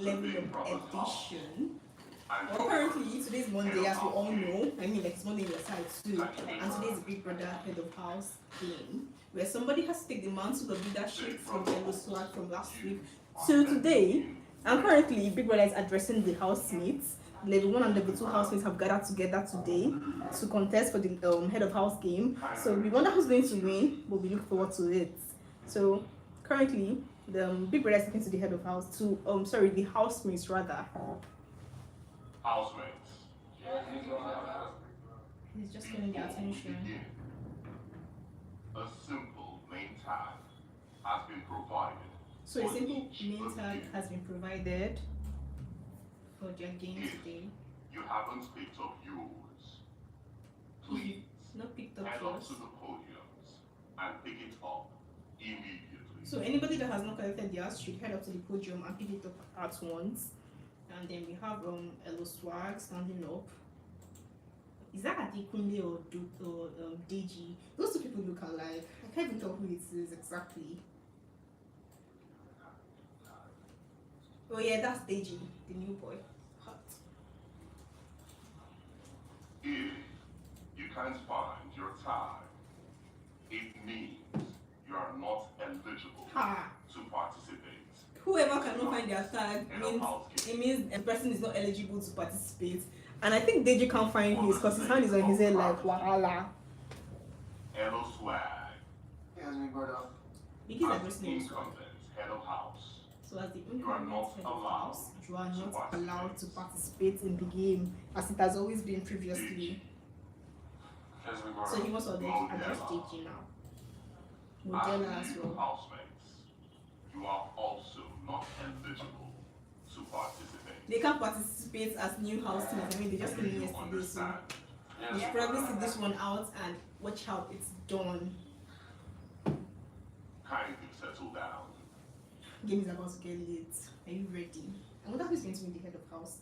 level of edition. Well, currently, today's Monday, as we all know. I mean, like it's Monday on your side too. And today's Big Brother Head of House game, where somebody has to take the mantle of leadership from Yellow Swag from last week to today. And currently, Big Brother is addressing the housemates. Level 1 and level 2 housemates have gathered together today to contest for the head of house game. So we wonder who's going to win, but we look forward to it. So currently, the Big Brother is taking to the head of house to the housemates rather. Housemates. He's just getting their attention. A simple name tag has been provided. So a simple name tag has been provided for their game today. You haven't picked up yours. Please not picked up head yours. up to the podiums and pick it up immediately. So anybody that has not collected theirs should head up to the podium and pick it up at once. And then we have Elo Swag standing up. Is that Adekunle or Deji? Those two people look alike. I can't even tell who it is exactly. Oh yeah, that's Deji, the new boy. Hot. If you can't find your tag, it means you are not eligible to participate. Whoever cannot find their tag means the person is not eligible to participate. And I think Deji can't find his because his hand is on his head like wahala. Hello swag. Yes, my brother. Because addressing head of house. So as the incumbent head of house, you are not allowed to participate in the game as it has always been previously. So he must address Deji now. Modella as well. Housemates, you are also not eligible to participate. They can't participate as new housemates. I mean, they just came in yesterday, so you should probably see this one out and watch how it's done. Kindly settle down. Game is about to get late. Are you ready? I wonder who's going to be the head of house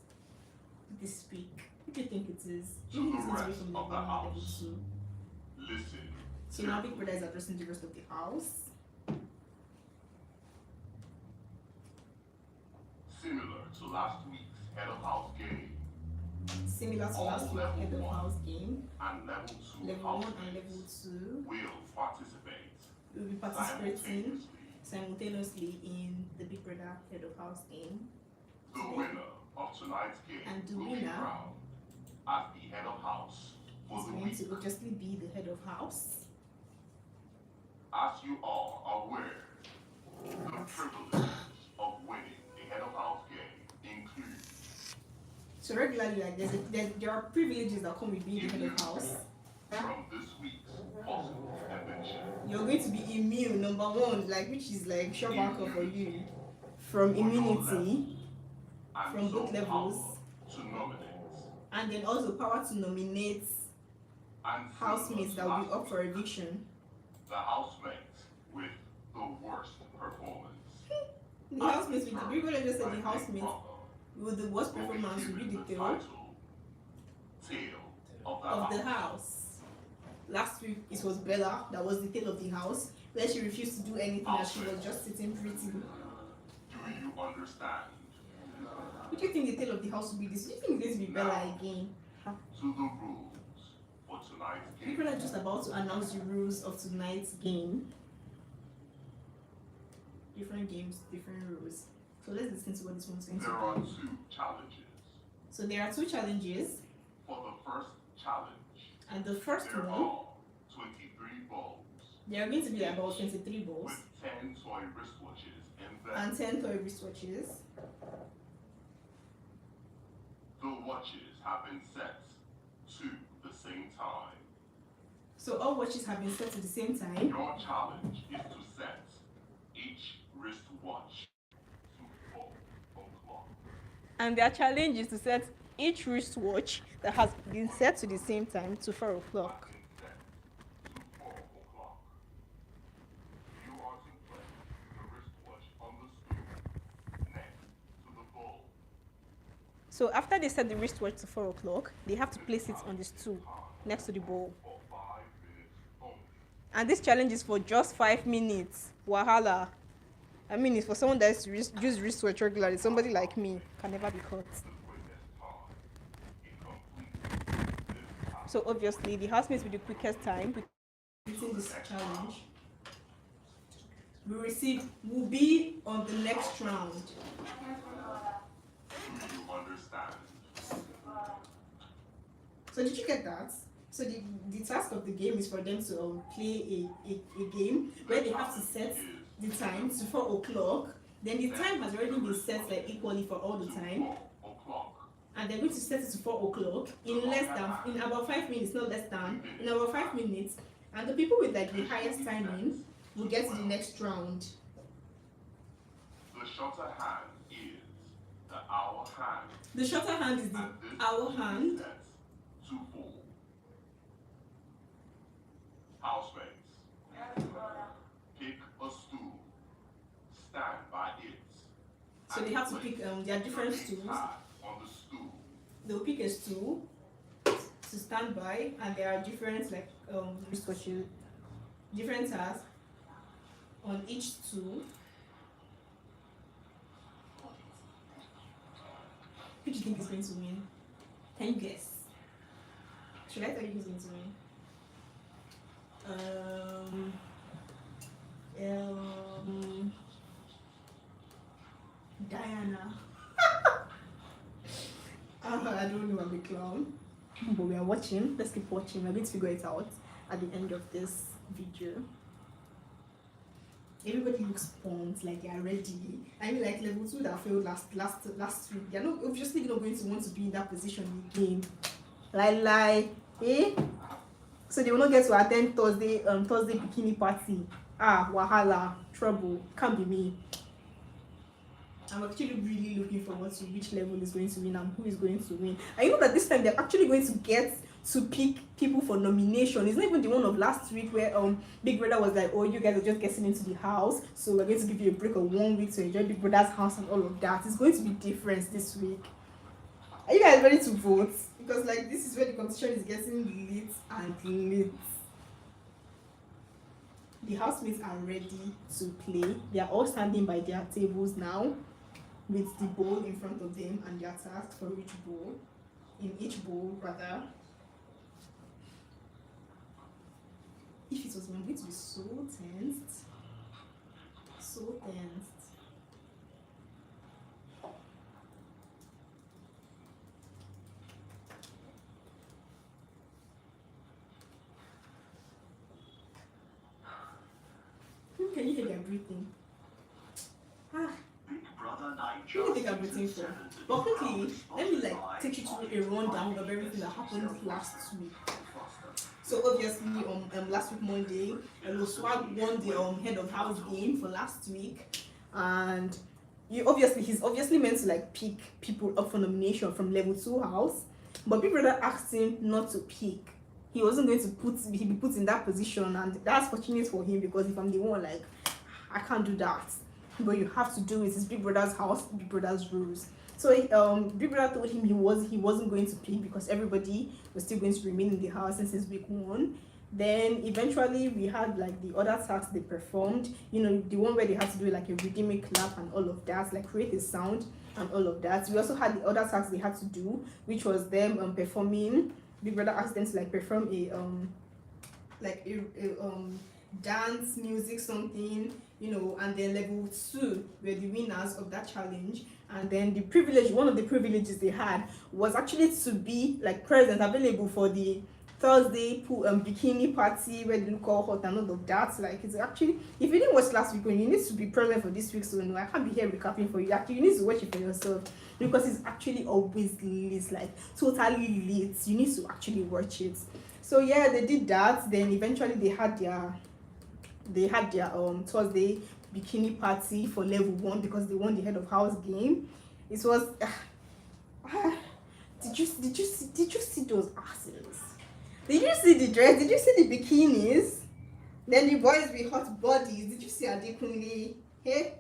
this week. Who do you think it is? To Who do you think the it's rest from of the level 1 level house. 2? Listen. So now Big Brother is addressing the rest of the house. Similar to last week's head of house game. Similar to last week's head of house game. And level 2 Level 1 and level 2 will participate. will be participating simultaneously in the Big Brother head of house game. The winner of tonight's game And the will be winner crowned as the head of house for is the going week. to obviously be the head of house. As you are aware, the privileges of winning the head of house game include So regularly, like there are privileges that come with being the head of house. from this week's possible eviction. You're going to be immune, number one, like which is like sure backup for you from immunity And from so both levels, power to nominate and then also power to nominate and housemates that will be up for eviction. the housemates with the worst performance. The housemates with the people just said the housemates with the worst performance will be the tail of the house. Last week it was Bella that was the tail of the house, where she refused to do anything and she was just sitting pretty. Do you understand? Would you think the tail of the house will be this? Do you think it's going to be Bella again? To the rules for tonight's game. People are just about to announce the rules of tonight's game. Different games, different rules. So let's listen to what this one's going to There are be. 2 challenges. So there are 2 challenges, For the first challenge, and the first there one, are 23 balls there are going to be about 23 balls with 10 toy wristwatches and then and 10 toy wristwatches. the watches have been set to the same time. So all watches have been set at the same time. Your challenge is to set each wristwatch to 4 o'clock. And their challenge is to set each wristwatch that has been set to the same time to 4 o'clock. Set to 4 o'clock. You are to place the wristwatch on the stool next to the ball. So after they set the wristwatch to 4 o'clock, they have to place it on the stool next to the bowl. For 5 minutes only. And this challenge is for just 5 minutes. Wahala. I mean, it's for someone that use wristwatch regularly. Somebody like me can never be caught. So obviously, the housemates with the quickest time completing this challenge will be on the next round. So did you get that? So the task of the game is for them to play a game where they have to set the time to 4 o'clock. Then the time has already been set like equally for all the time. And they're going to set it to 4 o'clock in about 5 minutes, not less than, in about 5 minutes. And the people with like the highest timing will get to the next round. The shorter hand is the hour hand. The shorter hand is the hour hand. To full. Housemates. Pick a stool. Stand by it. So they have to pick their different stools. On the stool. They'll pick a stool to stand by, and there are different like wristwatches, different tasks on each stool. Who do you think is going to win? Can you guess? Should I tell you who's going to win? Diana. I don't know, I'm a clown. But we are watching. Let's keep watching. We're going to figure it out at the end of this video. Everybody looks pumped, like they are ready. I mean, like level 2 that failed last week. They're not obviously not going to want to be in that position again. Eh? So they will not get to attend Thursday bikini party. Wahala, trouble. Can't be me. I'm actually really looking forward to which level is going to win and who is going to win. And you know that this time they're actually going to get to pick people for nomination. It's not even the one of last week where Big Brother was like, oh, you guys are just getting into the house, so we're going to give you a break of 1 week to enjoy Big Brother's house and all of that. It's going to be different this week. Are you guys ready to vote? Because like this is where the competition is getting lit and lit. The housemates are ready to play. They are all standing by their tables now, with the bowl in front of them and their task for each bowl. In each bowl, rather. If it was me, I'm going to be so tensed. So tensed. Can you hear their breathing? What do you think I'm waiting for? But quickly, let me like take you to a rundown of everything that happened last week. So obviously, last week Monday, Swag won the head of house game for last week, and he's obviously meant to like pick people up for nomination from level 2 house, but Big Brother asked him not to pick. He wasn't going to be put in that position, and that's fortunate for him because if I'm the one, like, I can't do that. But you have to do it. It's Big Brother's house, Big Brother's rules. So Big Brother told him he wasn't going to pick because everybody was still going to remain in the house since week 1. Then eventually we had like the other tasks they performed. You know, the one where they had to do like a rhythmic clap and all of that, like create a sound and all of that. We also had the other tasks they had to do, which was them performing. Big Brother asked them to like perform a dance, music, something, you know, and then level 2 were the winners of that challenge. And then one of the privileges they had was actually to be like present, available for the Thursday bikini party where they look all hot and all of that. Like, it's actually, if you didn't watch last week, you need to be present for this week. So no, I can't be here recapping for you. Actually, you need to watch it for yourself because it's actually always lit, like totally lit. You need to actually watch it. So yeah, they did that. Then eventually they had their Thursday bikini party for level 1 because they won the head of house game. It was did you see those asses? Did you see the dress? Did you see the bikinis? Then the boys with hot bodies. Did you see Adekunle? Hey,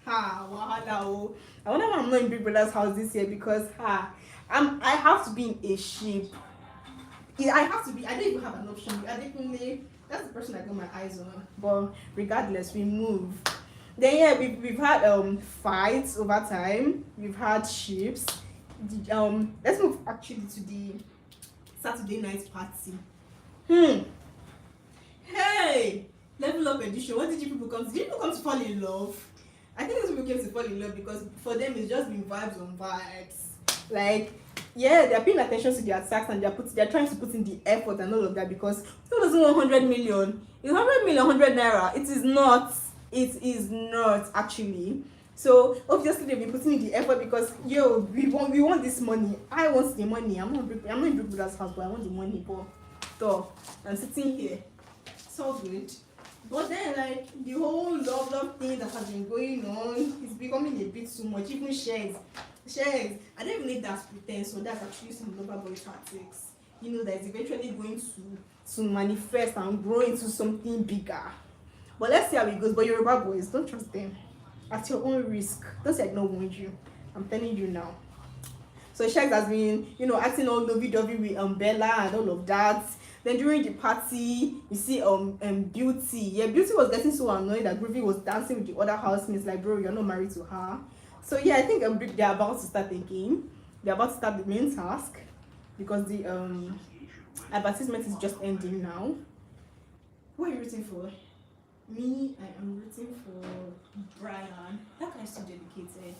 wahala. I wonder why I'm not in Big Brother's house this year because I have to be in a shape. I have to be. I don't even have an option. Adekunle, that's the person I got my eyes on. But regardless, we move. Then yeah, we've had fights over time. We've had ships. Let's move actually to the Saturday night party. Hey, level up edition. What did you people come to? Did you people come to fall in love? I think those people came to fall in love because for them it's just been vibes on vibes. Like, yeah, they're paying attention to their tax and they're trying to put in the effort and all of that because who doesn't want 100 million? It's 100 million, 100 naira. It is not. It is not actually. So obviously they'll be putting in the effort because we want this money. I want the money. I'm not in Big Brother's house, but I want the money. But so I'm sitting here. So good. But then like the whole love thing that has been going on is becoming a bit too much. Even Sheggz, I don't even need that pretense, so that's actually some lover boy tactics. You know, that is eventually going to manifest and grow into something bigger. But let's see how it goes. But Yoruba boys, don't trust them. At your own risk. Don't say I don't want you. I'm telling you now. So Sheggz has been, acting all lovey-dovey with Bella and all of that. Then during the party, you see Beauty. Yeah, Beauty was getting so annoyed that Groovy was dancing with the other housemates. Like, bro, you're not married to her. So yeah, I think they're about to start a game. They're about to start the main task because the advertisement is just ending now. Who are you rooting for? Me, I am rooting for Bryann. That guy is so dedicated.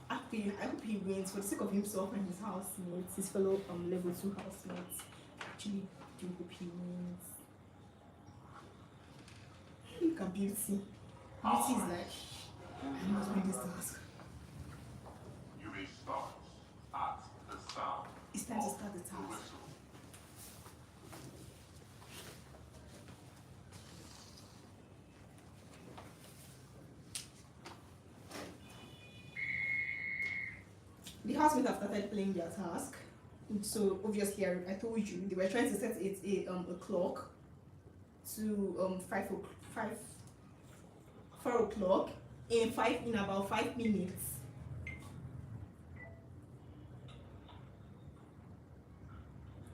I hope he wins for the sake of himself and his housemates, his fellow level 2 housemates. I actually do hope he wins. Look at Beauty. Beauty is like, I must win this task. You may start at the sound. It's time to start the task. Whistle. The housemates have started playing their task. So obviously I told you they were trying to set a clock to 4 o'clock in about 5 minutes.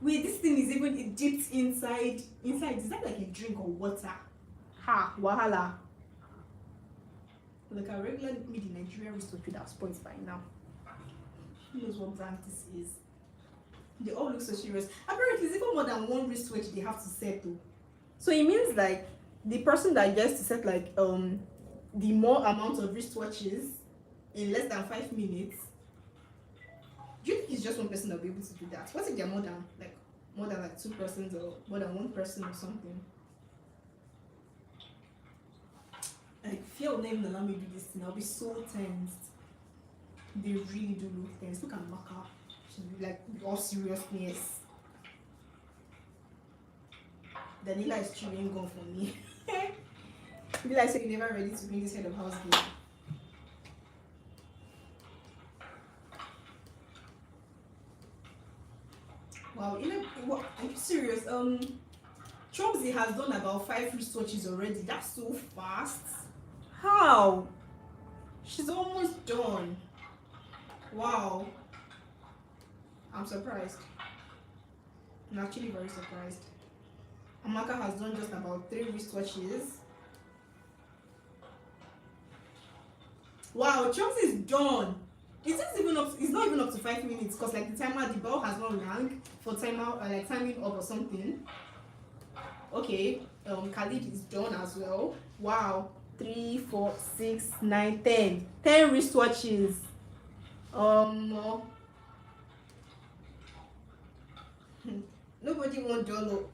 Wait, this thing is even dipped inside. Is that like a drink or water? Ha, wahala. Like a regular made in Nigeria wristwatch would have spoiled by now. Who knows what brand this is? They all look so serious. Apparently, it's even more than one wristwatch they have to set though. So it means like the person that gets to set like the more amount of wristwatches in less than 5 minutes. Do you think it's just one person that will be able to do that? What if they're more than like 2 persons or more than 1 person or something? Like fear will never allow me to do this thing. I'll be so tensed. They really do look tense. Look at Maka. She's like all seriousness. Daniela is chewing gum for me. Be like, so you're never ready to bring this head of house game. Wow, what, are you serious? Chomsy has done about 5 wristwatches already. That's so fast. How? She's almost done. Wow. I'm surprised. I'm actually very surprised. Amaka has done just about 3 wristwatches. Wow, Chomsy is done. It's not even up to 5 minutes because like the bell has not rang for timer like timing up or something. Okay, Khalid is done as well. Wow, 3, 4, 6, 9, 10 wristwatches. Nobody wants Donald.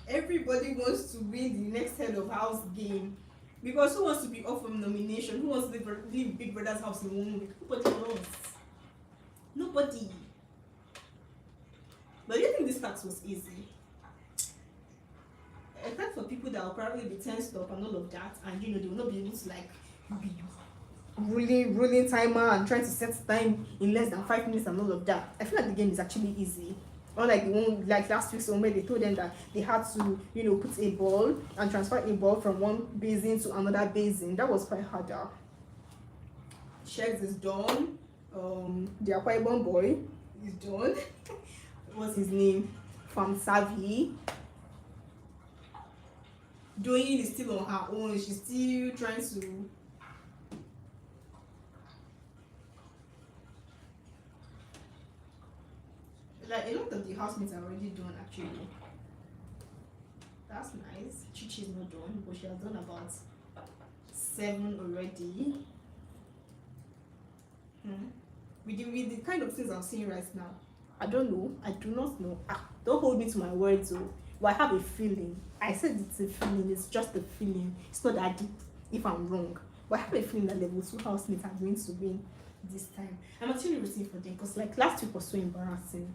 Everybody wants to win the next head of house game. Because who wants to be off from nomination? Who wants to leave Big Brother's house in 1 week? Nobody wants. Nobody. But do you think this tax was easy? Except for people that will probably be tensed up and all of that, and they will not be able to like be ruling timer and trying to set time in less than 5 minutes and all of that. I feel like the game is actually easy. Unlike the one like last week's one where they told them that they had to, put a ball and transfer a ball from one basin to another basin. That was quite harder. Sheggz is done. The Akwa Ibom boy is done. What's his name? Farm Savvy. Doing is still on her own. She's still trying to. Like a lot of the housemates are already done actually. That's nice. Chichi is not done, but she has done about 7 already. With the kind of things I'm seeing right now, I don't know. I do not know. Don't hold me to my words, though. But I have a feeling. I said it's a feeling. It's just a feeling. It's not that deep. If I'm wrong, but I have a feeling that level 2 housemates are going to win this time. I'm actually rooting for them because like last week was so embarrassing.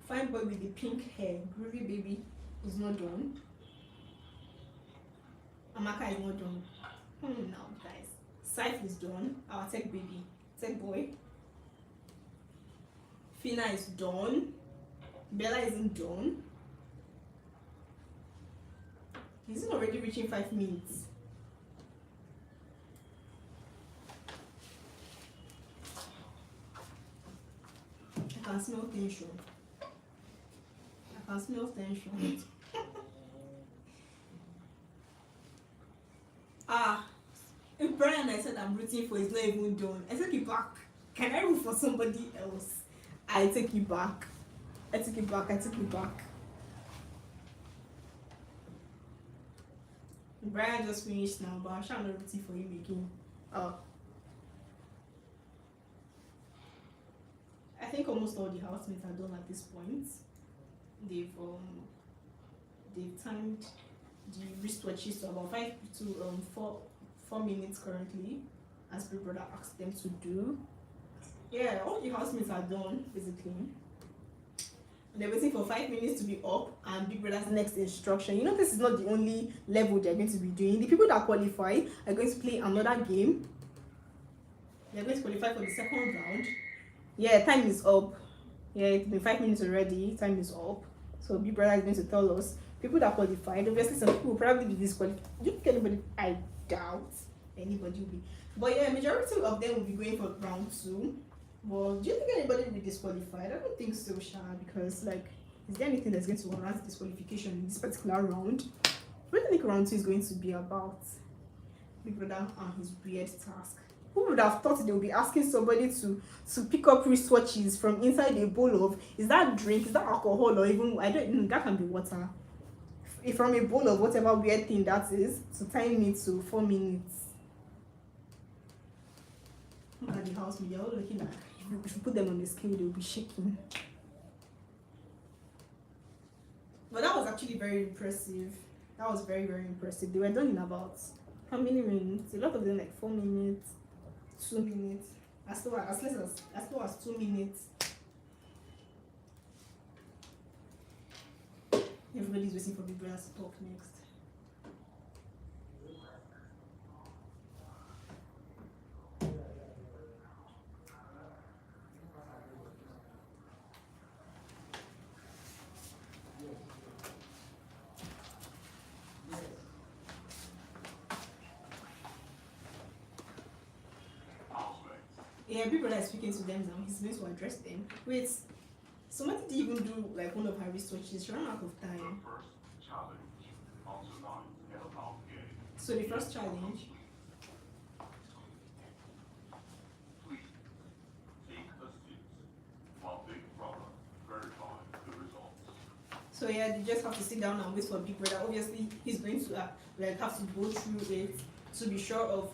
Fine boy with the pink hair, groovy baby, is not done. Amaka is not done. Now guys, Saif is done. Our tech baby, tech boy. Fina is done. Bella isn't done. He's already reaching 5 minutes. I can smell tension. I can smell tension. If Bryann I said I'm rooting for is not even done, I take it back. Can I root for somebody else? I take it back. I take it back. Bryann just finished now, but I'm sure I'm not rooting for him again. I think almost all the housemates are done at this point. They've timed the wristwatches to about 4 minutes currently, as Big Brother asked them to do. Yeah, all the housemates are done basically. They're waiting for 5 minutes to be up and Big Brother's next instruction. You know, this is not the only level they're going to be doing. The people that qualify are going to play another game. They're going to qualify for the second round. Yeah, time is up. Yeah, it's been 5 minutes already. Time is up. So Big Brother is going to tell us people that qualified. Obviously, some people will probably be disqualified. Do you think anybody? I doubt anybody will be. But yeah, majority of them will be going for round 2. Well, do you think anybody will be disqualified? I don't think so, Sha, because like, is there anything that's going to warrant disqualification in this particular round? What do you think round 2 is going to be about? Big Brother and his weird task. Who would have thought they would be asking somebody to pick up wristwatches from inside a bowl of, is that drink, is that alcohol, or even, I don't know, that can be water. If from a bowl of whatever weird thing that is, to time it to 4 minutes. Look at the house media, all looking like, if you put them on the scale, they will be shaking. But that was actually very impressive. That was very, very impressive. They were done in about, how many minutes? A lot of them like 4 minutes. 2 minutes, as low as 2 minutes. Everybody's waiting for Big Brother to talk next. Yeah, Big Brother is speaking to them now. He's going to address them. Wait, somebody didn't even do like one of her wristwatches. She ran out of time. So the first challenge. Please take a seat while Big Brother verifies the results. So yeah, they just have to sit down and wait for Big Brother. Obviously, he's going to like have to go through it to be sure of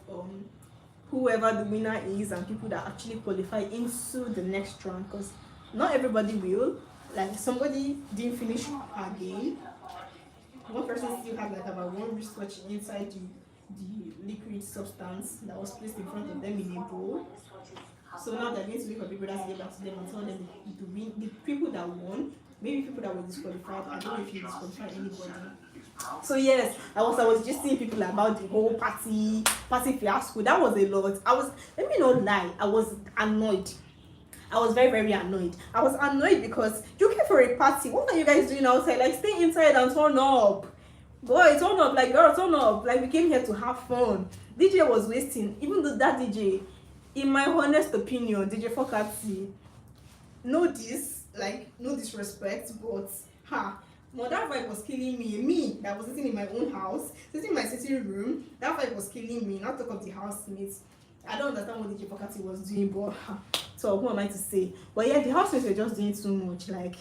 whoever the winner is and people that actually qualify into the next round, because not everybody will. Like somebody didn't finish her game. One person still had like about 1 wristwatch inside the liquid substance that was placed in front of them in a bowl. So now they're going to wait for Big Brother to get back to them and tell them to win. The people that won, maybe people that were disqualified. I don't know if you disqualified anybody. So yes, I was just seeing people about the whole party fiasco. That was a lot. Let me not lie, I was annoyed. I was very, very annoyed. I was annoyed because you came for a party. What are you guys doing outside? Like, stay inside and turn up. Boy, turn up. Like, girl, turn up. Like, we came here to have fun. DJ was wasting. Even though that DJ, in my honest opinion, DJ Fokati, no disrespect, but Well, that vibe was killing me. Me that was sitting in my own house, sitting in my sitting room. That vibe was killing me. Not talk of the housemates. I don't understand what the Jepakati was doing, but so who am I to say? But yeah, the housemates were just doing too much. Like,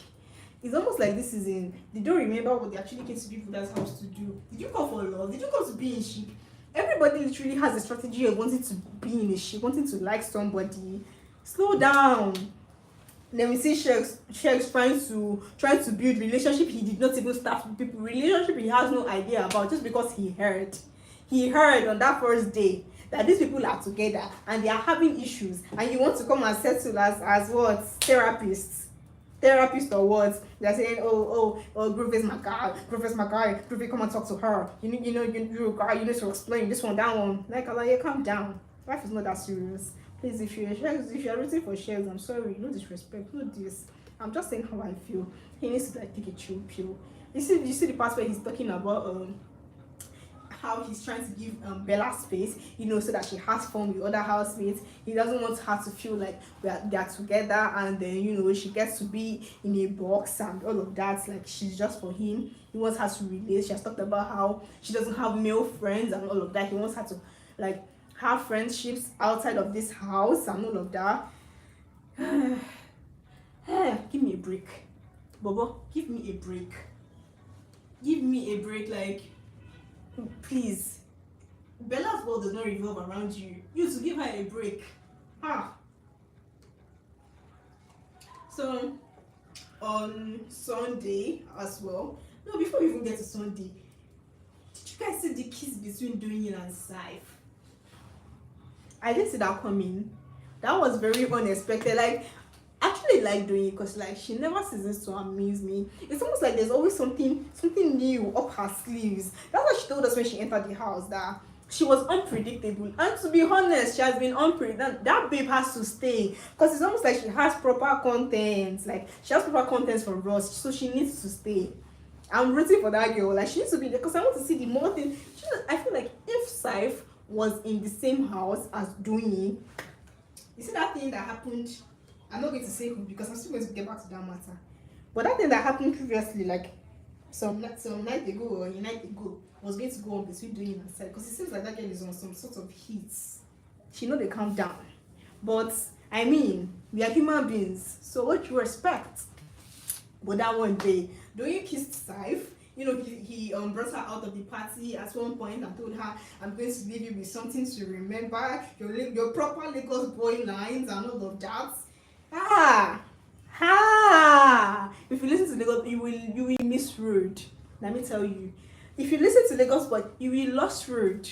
it's almost like this season they don't remember what they actually came to people that's house to do. Did you come for love? Did you come to be in ship? Everybody literally has a strategy of wanting to be in a ship, wanting to like somebody. Slow down. Then we see Sheggz trying to build relationship he did not even start with people. Relationship he has no idea about just because he heard. He heard on that first day that these people are together and they are having issues, and you want to come and settle as what? Therapist or what? They're saying, Groove is my guy, Groove, come and talk to her. You need to explain this one, that one. Like, calm down. Life is not that serious. Please, if you're rooting for Sheggz, I'm sorry, no disrespect, no this. I'm just saying how I feel. He needs to like take a chill pill. You see the part where he's talking about how he's trying to give Bella space, so that she has fun with other housemates. He doesn't want her to feel like they're together, and then she gets to be in a box and all of that. Like, she's just for him. He wants her to relate. She has talked about how she doesn't have male friends and all of that. He wants her to like have friendships outside of this house and all of that. Give me a break, Bobo. Give me a break. Give me a break, like, please. Bella's world does not revolve around you. You to give her a break. So on Sunday as well. No, before we even get to Sunday, did you guys see the kiss between Bryann and Saif? I didn't see that coming. That was very unexpected. Like, I actually like doing it because like she never ceases to amaze me. It's almost like there's always something new up her sleeves. That's what she told us when she entered the house, that she was unpredictable, and to be honest, she has been unpredictable. That babe has to stay because it's almost like she has proper content. Like, she has proper content from us, so she needs to stay. I'm rooting for that girl. Like, she needs to be there because I want to see the more thing. I feel like if Saif was in the same house as Doyin, you see that thing that happened, I'm not going to say who because I'm still going to get back to that matter, but that thing that happened previously, like some night ago or a night ago, was going to go on between Doyin and Saif, because it seems like that girl is on some sort of heat. She know they calm down, but I mean, we are human beings, so what you expect? But that one day, Doyin kissed Saif. He brought her out of the party at one point and told her, I'm going to leave you with something to remember, your proper Lagos boy lines and all of that. If you listen to Lagos, you will misread. Let me tell you. If you listen to Lagos boy, you will lost road.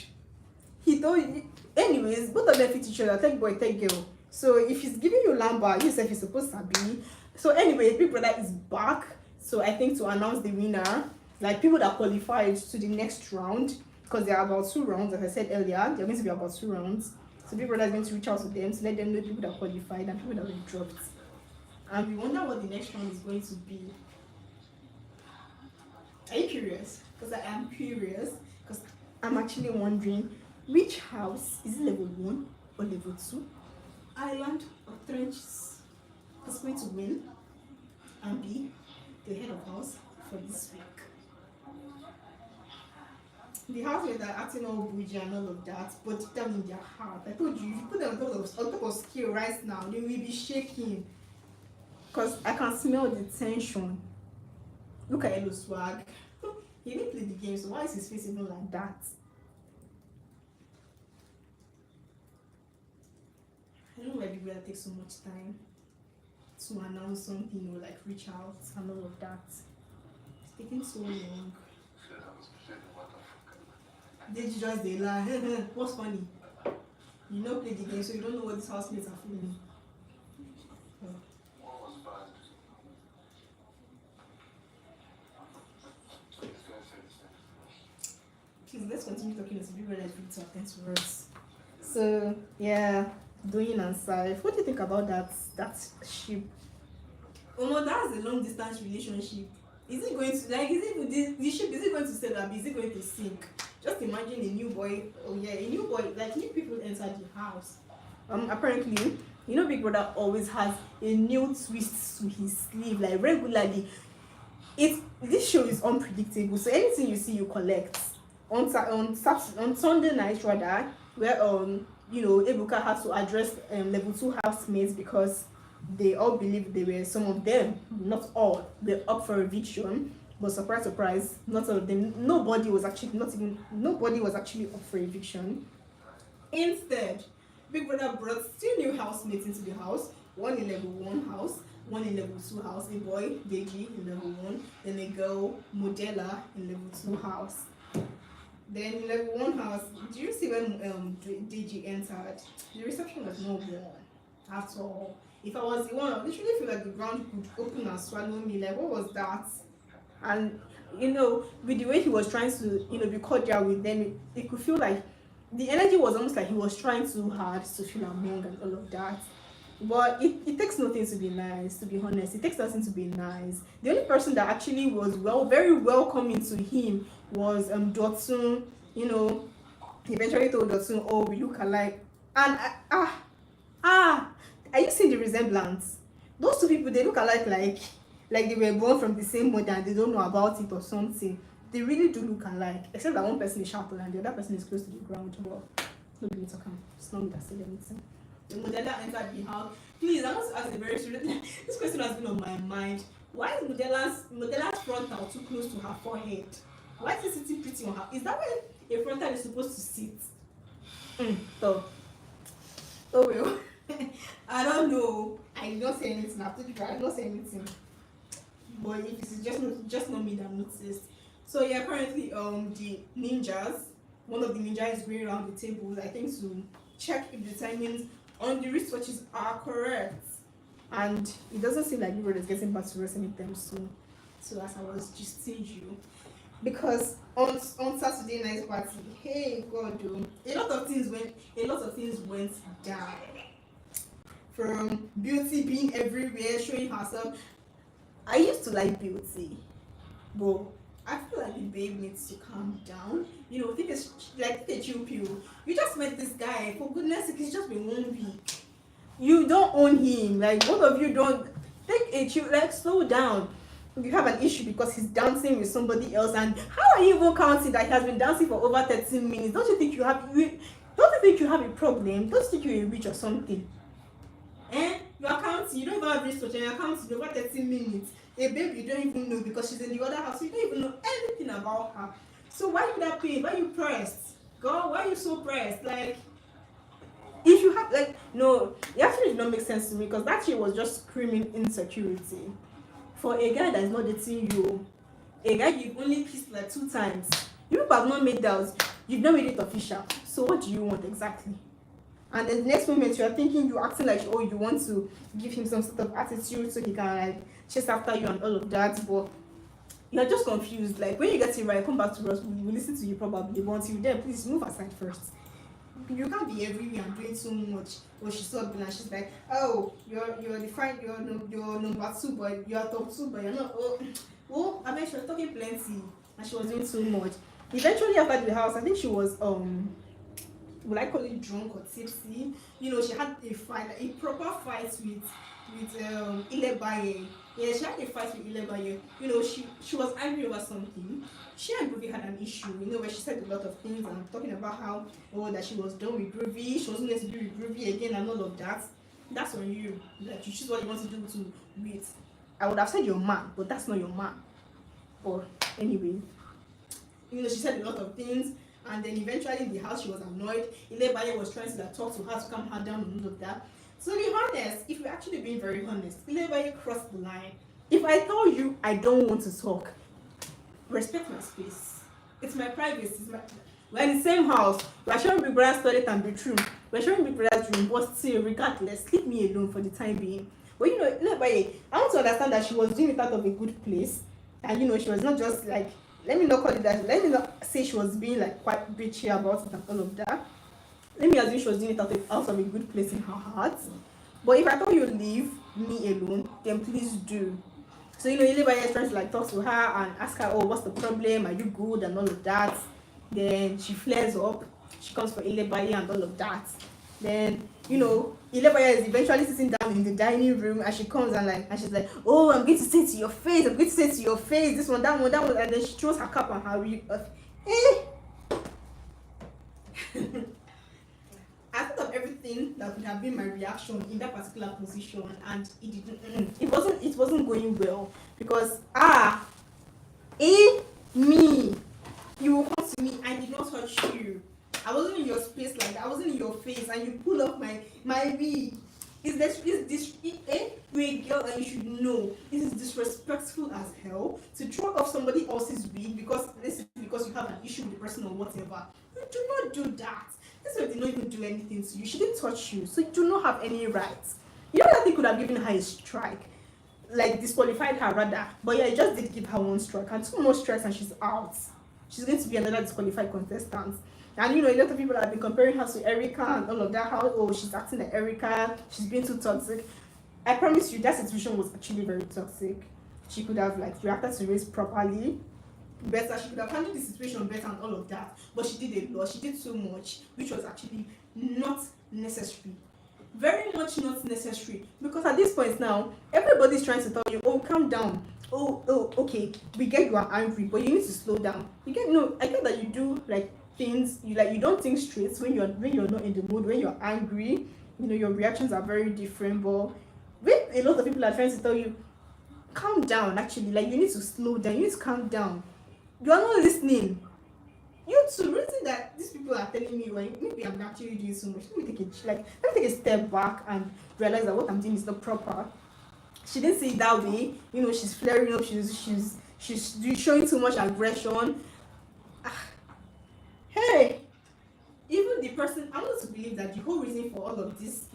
He told you. Anyways, both of them fit each other, take boy, take girl. So if he's giving you lamba, you said he's supposed to be. So anyway, Big Brother is back. So I think to announce the winner, like people that qualified to the next round, because there are about 2 rounds, as I said earlier, there are going to be about 2 rounds. So Big Brother is going to reach out to them to let them know people that qualified and people that were dropped. And we wonder what the next round is going to be. Are you curious? Because I am curious. Because I'm actually wondering which house, is it level 1 or level 2? Island or trenches is going to win and be the head of house for this week. The housemates are acting all bougie and all of that, but deep down in their heart, I told you, if you put them on top of skill right now, they will be shaking. Because I can smell the tension. Look at Hello Swag. He didn't play the game, so why is his face even like that? I don't know why people take so much time to announce something or like reach out and all of that. It's taking so long. Did you just they lie? What's funny? You don't play the game, so you don't know what these housemates are feeling. Please, let's continue talking to people that need to attend to us. So yeah, Doyin and Saif. What do you think about that ship? Oh no, that's a long distance relationship. Is it going to the ship? Is it going to sail or is it going to sink? Just imagine a new boy. Oh yeah, a new boy. Like new people enter the house. Apparently, Big Brother always has a new twist to his sleeve. Like regularly, this show is unpredictable, so anything you see you collect. On Sunday night rather, where Ebuka had to address level 2 housemates because they all believed they were, some of them, not all, were up for eviction. But surprise, surprise, not all of them. Nobody was actually up for eviction. Instead, Big Brother brought 2 new housemates into the house. One in level 1 house, one in level 2 house. A boy, Deji, in level 1. Then a girl, Modella, in level 2 house. Then in level 1 house, do you see when Deji entered? The reception was not warm at all. If I was the one, I literally feel like the ground could open and swallow me. Like, what was that? And with the way he was trying to be cordial with them, it could feel like the energy was almost like he was trying too hard to feel among and all of that. But it takes nothing to be nice, to be honest. It takes nothing to be nice. The only person that actually was very welcoming to him was Dotun. He eventually told Dotun, oh, we look alike. And are you seeing the resemblance? Those 2 people, they look alike, like they were born from the same mother and they don't know about it or something. They really do look alike, except that one person is sharper and the other person is close to the ground. Well, nobody talking. It's not me that said anything. The Modella entered the house. Please, I want to ask a very serious. This question has been on my mind. Why is Modella's frontal too close to her forehead? Why is it sitting pretty on her? Is that where a frontal is supposed to sit? So, oh well. I don't know. I did not say anything. I told you I did not say anything. But if it's just not me that noticed. So yeah, currently the ninjas, one of the ninjas is going around the table, I think, to check if the timings on the wristwatches are correct. And it doesn't seem like everybody is getting back to us anytime soon. So as I was just telling you, because on Saturday night party, hey God, a lot of things went down. From Beauty being everywhere, showing herself. I used to like Beauty, but I feel like the babe needs to calm down. Think it's like a chill pill. You just met this guy, for goodness sake, it's just been 1 week. You don't own him. Like, both of you don't take a chill, like, slow down. You have an issue because he's dancing with somebody else, and how are you even counting that he has been dancing for over 13 minutes? Don't you think you have a problem? Don't you think you're a witch or something? You are counting, you don't even have wristwatch and you're counting over 13 minutes. A babe you don't even know because she's in the other house, you don't even know anything about her. So why you that pain? Why you pressed? God, why are you so pressed? Like, if you have, like, no, it actually did not make sense to me, because that shit was just screaming insecurity. For a guy that is not dating you, a guy you've only kissed like 2 times, you have not made out, you've not made it official. So what do you want exactly? And then the next moment you're thinking, you're acting like, oh, you want to give him some sort of attitude so he can like chase after you and all of that, but you're just confused. Like, when you get it right, come back to us, we'll listen to you probably. But until then, please move aside first. You can't be everywhere and doing so much. Or she's so big and she's like, oh, you're the fine, you're number 2, but you're top 2, but you're not. Oh, I mean, she was talking plenty and she was doing so much. Eventually after the house, I think she was will I call it drunk or tipsy? She had a fight, like a proper fight with Ilebaye. Yeah, she had a fight with Ilebaye. She was angry over something. She and Groovy had an issue, where she said a lot of things and talking about how, that she was done with Groovy, she wasn't going to be with Groovy again and all of that. That's on you. Like, you choose what you want to do with. I would have said your man, but that's not your man. Or anyway, she said a lot of things. And then eventually in the house she was annoyed. Ilebaye was trying to talk to her to calm her down and all of that. So to be honest, if we're actually being very honest, Ilebaye crossed the line. If I tell you I don't want to talk, respect my space. It's my privacy. We're in the same house. We're sharing Big Brother's toilet and bedroom. We're sharing Big Brother's room, but still, regardless, leave me alone for the time being. But Ilebaye, I want to understand that she was doing it out of a good place. And she was not just like, let me not call it that. Let me not say she was being like quite bitchy about it and all of that. Let me assume she was doing it out of a good place in her heart. But if I told you leave me alone, then please do. So Ilebaye is trying to talk to her and ask her, oh, what's the problem? Are you good and all of that? Then she flares up. She comes for Ilebaye and all of that. Then, you know, Ilebaya is eventually sitting down in the dining room, and she comes and she's like, oh, I'm going to say to your face, I'm going to say to your face, this one, that one, that one, and then she throws her cap on her I thought of everything that would have been my reaction in that particular position, and it wasn't going well, because me, you will come to me, I did not touch you. I wasn't in your space like that. I wasn't in your face, and you pull up my wig. You're a girl, and you should know it is disrespectful as hell to throw off somebody else's wig because you have an issue with the person or whatever. You do not do that. This one did not even do anything to you. She didn't touch you, so you do not have any rights. You know that thing could have given her a strike, like disqualified her rather. But yeah, it just did give her one strike, and 2 more strikes and she's out. She's going to be another disqualified contestant. And you know, a lot of people have been comparing her to Erica and all of that. How, oh, she's acting like Erica, she's being too toxic. I promise you, that situation was actually very toxic. She could have like reacted to it properly, better. She could have handled the situation better and all of that. But she did a lot. She did so much, which was actually not necessary. Very much not necessary. Because at this point now, everybody's trying to tell you, oh, calm down. Oh, okay, we get you are angry, but you need to slow down. I get that you do like things you don't think straight when you're not in the mood. When you're angry, you know, your reactions are very different. But when a lot of people are trying to tell you, calm down, actually, like, you need to slow down, you need to calm down, you are not listening. You too, reason that these people are telling me, well, maybe I'm actually doing so much. Let me take a step back and realize that what I'm doing is not proper. She didn't see it that way. You know, she's flaring up, she's showing too much aggression. Hey, even the person, I want to believe that the whole reason for all of this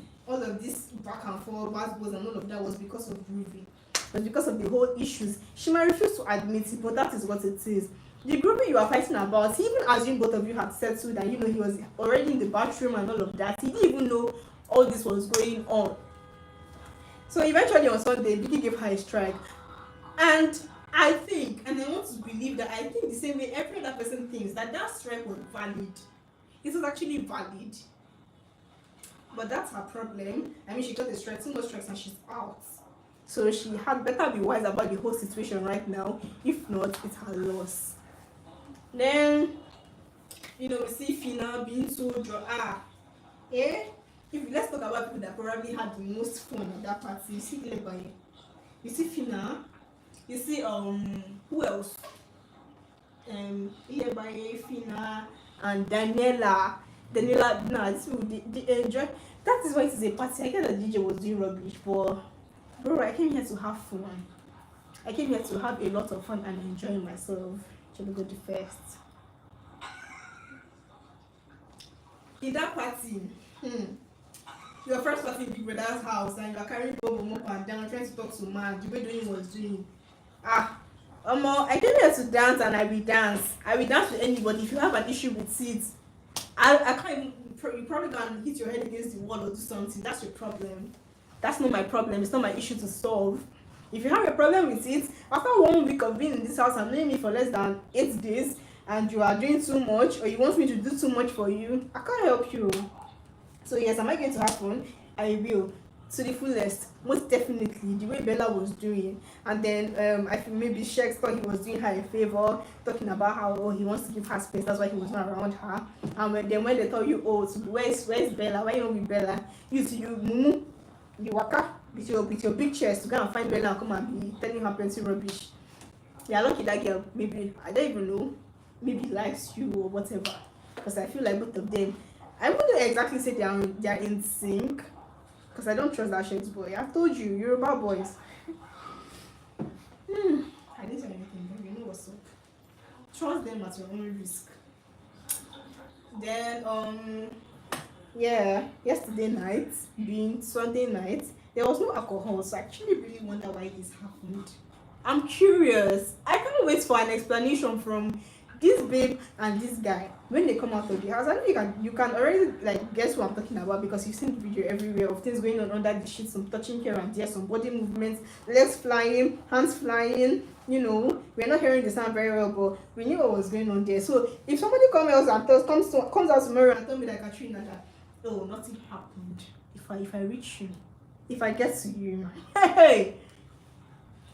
back and forth, bad words and all of that was because of grooving. But because of the whole issues, she might refuse to admit it, but that is what it is. The grouping you are fighting about, he even assumed both of you had settled, and you know, he was already in the bathroom and all of that. He didn't even know all this was going on. So eventually on Sunday, Biggie gave her a strike. And I think, and I want to believe that, I think the same way every other person thinks, that strike was valid. It was actually valid. But that's her problem. I mean, she got a strike, 2 more strikes, and she's out. So she had better be wise about the whole situation right now. If not, it's her loss. Then, you know, we see Fina being so let's talk about people that probably had the most fun at that party. You see Lebaye, you see Fina, you see who else? Lebaye, Fina, and Daniela. Nah, this people they enjoy. That is why it is a party. I get that DJ was doing rubbish, but bro, I came here to have fun. I came here to have a lot of fun and enjoy myself. Shall we go to first? In that party, your first party in Big Brother's house, and you are carrying bomb up and down, trying to talk to man, the way doing was doing. I came here to dance, and I will dance. I will dance with anybody. If you have an issue with seats, I can't even, you probably gonna hit your head against the wall or do something. That's your problem. That's not my problem. It's not my issue to solve. If you have a problem with it, after 1 week of being in this house and knowing me for less than 8 days, and you are doing too much, or you want me to do too much for you, I can't help you. So yes, am I going to have fun? I will, to the fullest, most definitely, the way Bella was doing. And then I feel maybe Sheggz thought he was doing her a favor, talking about how he wants to give her space, that's why he was not around her. And when they tell you, where's Bella, why you not with Bella, you waka with your big chest to go and find Bella and come and be telling her plenty rubbish. Yeah, lucky that girl, maybe, I don't even know, maybe likes you or whatever. Because I feel like both of them, I wouldn't exactly say they are in sync, because I don't trust that Sheggz boy. I've told you, Yoruba boys. I didn't say anything, but you know what's up. Trust them at your own risk. Then yesterday night, being Sunday night, there was no alcohol, so I actually really wonder why this happened. I'm curious. I can't wait for an explanation from this babe and this guy when they come out of the house. I know you can already like guess what I'm talking about, because you've seen the video everywhere of things going on under the sheet, some touching here and there, some body movements, legs flying, hands flying. You know, we're not hearing the sound very well, but we knew what was going on there. So if somebody comes out tomorrow and tell me like Katrina that oh, nothing happened. If I reach you, if I get to you, hey,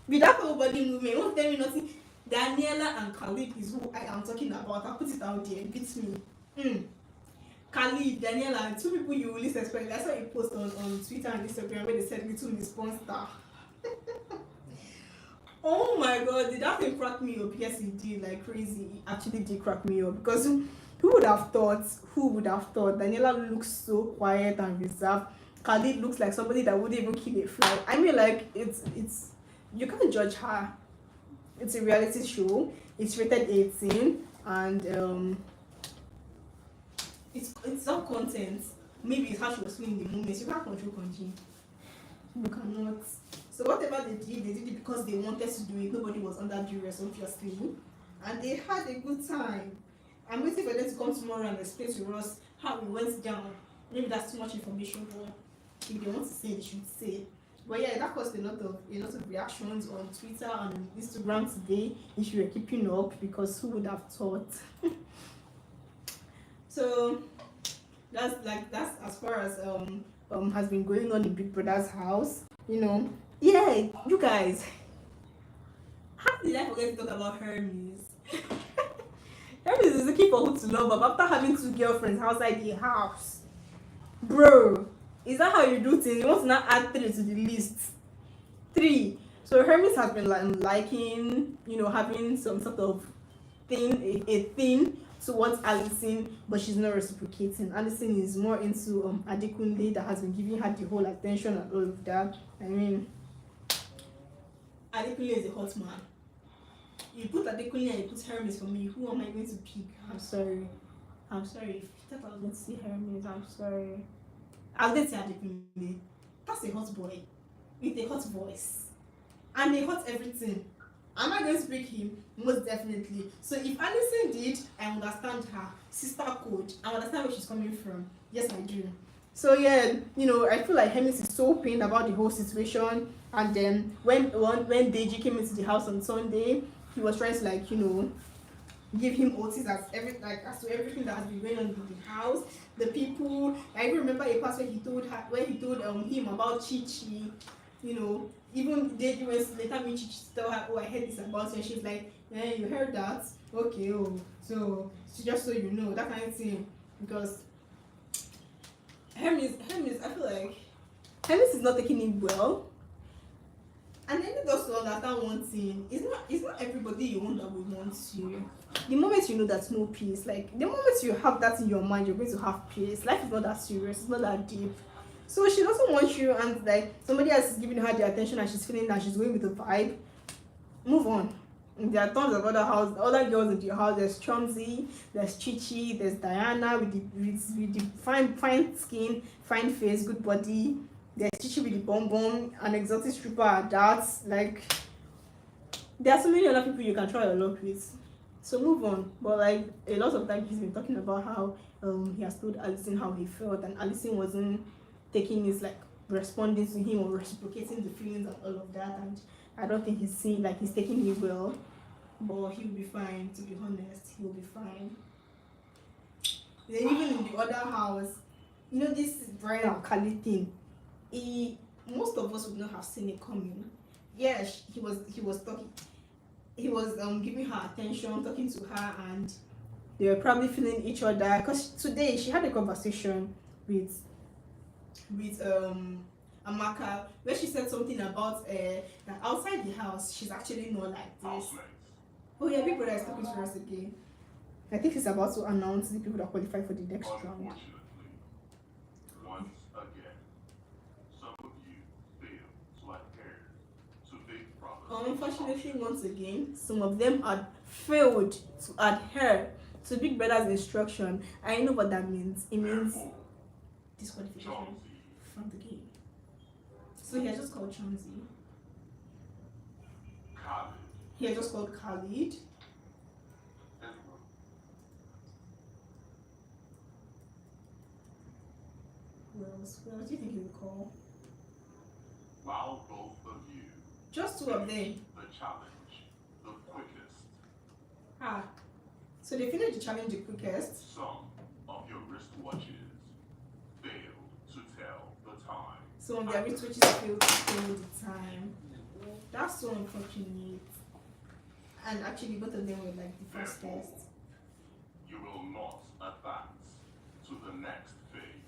without whole body movement, won't tell me nothing. Daniela and Khalid is who I am talking about. I put it out there. It beats me. Khalid, Daniela, two people you least expect. That's why you post on Twitter and Instagram where they said little response star. Oh my god, did that thing crack me up? Yes, it did, like crazy. It actually did crack me up because who would have thought? Who would have thought? Daniela looks so quiet and reserved. Khalid looks like somebody that wouldn't even kill a fly. I mean, like it's you can't judge her. It's a reality show. It's rated 18 and it's not content. Maybe it's how she was feeling in the moment. You can't control Konji. You cannot. So whatever they did it because they wanted to do it. Nobody was under duress, obviously, and they had a good time. I'm waiting for them to come tomorrow and explain to us how it went down. Maybe that's too much information, but if they want to say, they should say. But yeah, that caused a lot of reactions on Twitter and on Instagram today. If you were keeping up, because who would have thought? So that's as far as has been going on in Big Brother's house. Yeah, you guys. How did I forget to talk about Hermes? Hermes is looking for who to love up after having 2 girlfriends outside the house. Bro, is that how you do things? You want to now add 3 to the list? 3. So Hermes has been liking, having some sort of thing, a thing towards Alison, but she's not reciprocating. Alison is more into Adekunle, that has been giving her the whole attention and all of that. I mean, Adekunle is a hot man. You put Adekunle and you put Hermes for me. Who am I going to pick? I'm sorry. If you thought I was going to see Hermes, I'm sorry. I was going to say Adekunle. That's a hot boy with a hot voice and a hot everything. Am I going to pick him? Most definitely. So if Alison did, I understand her sister code. I understand where she's coming from. Yes, I do. So yeah, I feel like Hermes is so pained about the whole situation. And then when Deji came into the house on Sunday, he was trying to give him notice as to everything that has been going on in the house. The people, I even remember a part where he told him about Chichi. Even Deji went later me Chichi to tell her, oh, I heard this about you, and she's like, yeah, you heard that? Okay, oh, so just so you know, that kind of thing. Because Hermes, I feel like Hermes is not taking it well. And then it also understand one thing. It's not everybody you want that will want you. The moment you know that's no peace, like the moment you have that in your mind, you're going to have peace. Life is not that serious, it's not that deep. So she doesn't want you, and like somebody else is giving her the attention and she's feeling that she's going with the vibe. Move on. There are tons of other girls in the house. There's Chomzi, there's Chichi, there's Diana with the fine skin, fine face, good body. There's Chichi with the bonbon, an exotic stripper at that. Like, there are so many other people you can try your luck with. So move on. But like a lot of times he's been talking about how he has told Alison how he felt, and Alison wasn't taking his responding to him or reciprocating the feelings and all of that. And I don't think he's taking it well. But he'll be fine, to be honest. He'll be fine. Then even in the other house, this Bryann and Khalid thing, most of us would not have seen it coming. Yes, he was talking. He was giving her attention, talking to her, and they were probably feeling each other. Because today she had a conversation with Amaka, where she said something about that outside the house she's actually not like this. Housemates. Oh yeah, Big Brother is talking to us again. I think he's about to announce the people that qualify for the next round. Unfortunately, once again, some of you fail to adhere to Big Brother's Unfortunately, once again, some of them had failed to adhere to Big Brother's instruction. I know what that means. It means disqualification from the game. So he has just called Chomzi. Khalid. He has just called Khalid. Who else do you think he will call? While both of you Just 2 of them. the challenge the quickest, So they finished the challenge the quickest. some of your wristwatches So on their wristwatches fail to fill the time. That's so unfortunate. And actually both of them were like the first test. You will not advance to the next phase.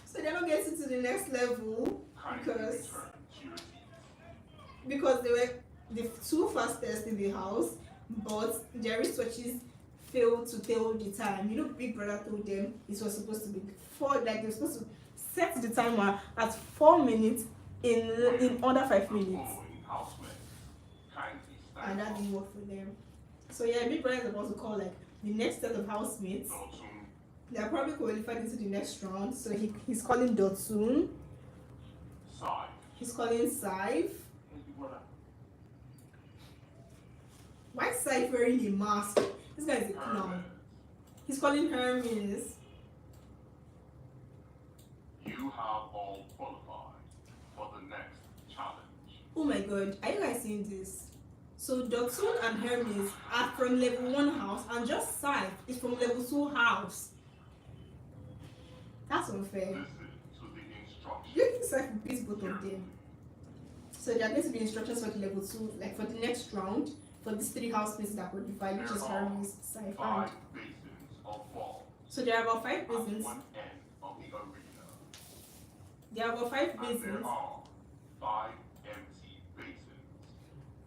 So they're not getting to the next level Kindly because return to your seats. they were the two fastest in the house, but their wristwatches failed to tell the time. You know, Big Brother told them it was supposed to be they were supposed to set the timer at 4 minutes in under 5 minutes. Following housemates, kindly stand And that up. didn't work for them. So yeah, Big Brother is about to call like the next set of housemates. Dotun, They are probably qualified into the next round. So he's calling Dotun. side. He's calling Saif. Why is Saif wearing a mask? This guy is a clown. Hermes, He's calling Hermes. you have all qualified for the next challenge. Oh my god, are you guys seeing this? So Dotun and Hermes are from level 1 house and just Saif is from level 2 house. That's unfair. Listen to the instructions. Do you think Saif beats both of them? So there are going to be instructions for the level 2, like for the next round, for these 3 housemates that qualify, which is Hermes, Saif, 5 and. basins of balls So there are about 5 at basins. one end of the arena. There are about 5 And there basins are 5 empty basins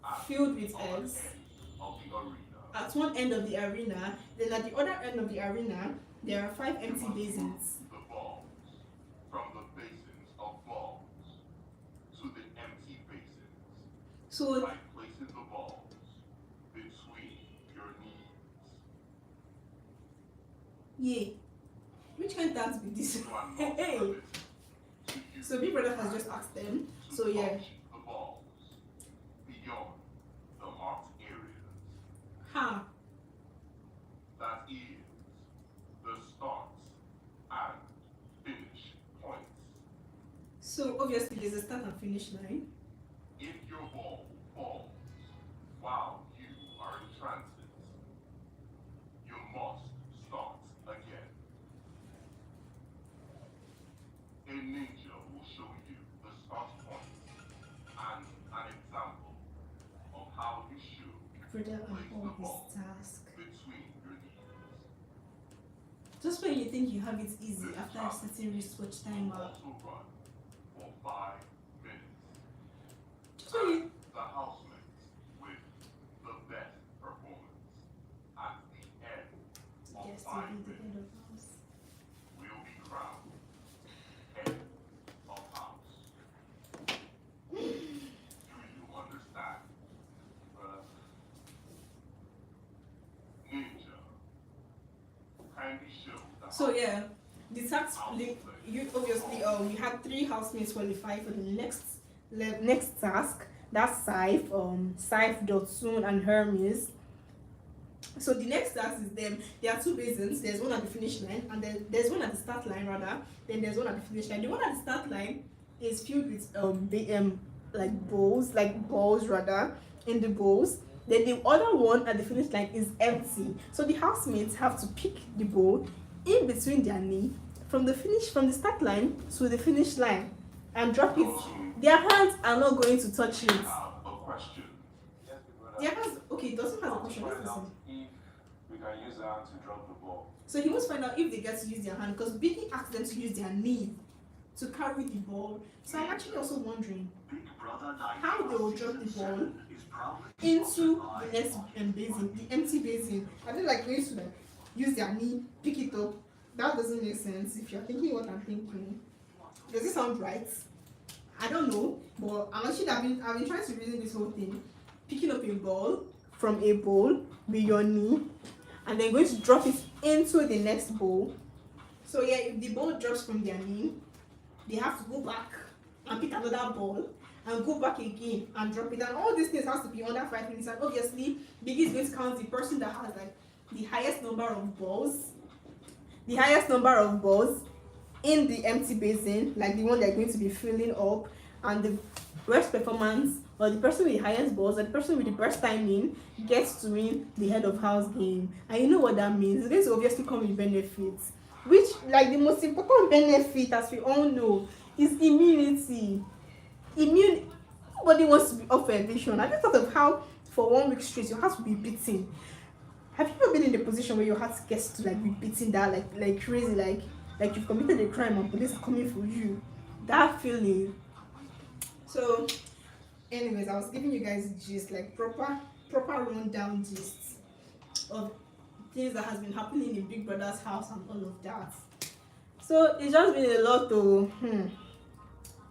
at filled with other eggs end of the arena. at one end of the arena. Then at the other end of the arena, there are 5 empty basins. The balls from the basins of balls to the empty basins So by placing the balls between your knees. yeah, which kind of dance be this? You are not Hey. permitted to use So Big Brother has just asked them. to So yeah, touch the balls beyond the marked areas. ha. That is the start and finish points. So obviously there's a start and finish line. If your ball falls while you are in transit, you must start again. A ninja will show you the start point and an example of how you should Brother place and the all ball his task. between your knees. Just when you think you have it easy after a certain wristwatch timer. Also run for 5 minutes. Just when you The housemates with the best performance at the end of yes, 5 to be the minutes head of house. will be crowned head of house. Do you understand? Ninja, kindly show the So yeah, the tax you obviously we had 3 housemates qualify for the next task. That's Saif, Saif, Dotun, and Hermes. So the next task is them. There are 2 basins. There's one at the finish line, and then there's one at the start line rather. Then there's one at the finish line. The one at the start line is filled with balls rather in the bowls. Then the other one at the finish line is empty. So the housemates have to pick the bowl in between their knee from the start line to the finish line and drop it. Their hands are not going to touch it. have a question. Yes, Big Brother. Their hands. Okay, Dawson has a question. Let's listen. If we can use our hand to drop the ball. So he wants to find out if they get to use their hand because Biggie asked them to use their knee to carry the ball. So I'm actually also wondering how they will drop the ball into the next basin, the empty basin. Are they like going to like use their knee, pick it up? That doesn't make sense if you're thinking what I'm thinking. Does it sound right? I don't know, but I've been trying to reason this whole thing. Picking up a ball from a bowl with your knee and then going to drop it into the next bowl. So yeah, if the ball drops from their knee, they have to go back and pick another ball and go back again and drop it. And all these things has to be under 5 minutes. And obviously, Biggie is going to count the person that has like the highest number of balls in the empty basin, like the one they're going to be filling up, and the worst performance or the person with the highest balls or the person with the best timing gets to win the head of house game. And you know what that means? It's going to obviously come with benefits, which like the most important benefit, as we all know, is immunity. Nobody wants to be up for eviction. Have you thought of how for 1 week straight you have to be beaten? Have you ever been in a position where your heart gets to like be beating that like crazy, like you've committed a crime and police are coming for you? That feeling. So anyways, I was giving you guys gist, like proper rundown gist of things that has been happening in Big Brother's house and all of that. So it's just been a lot though.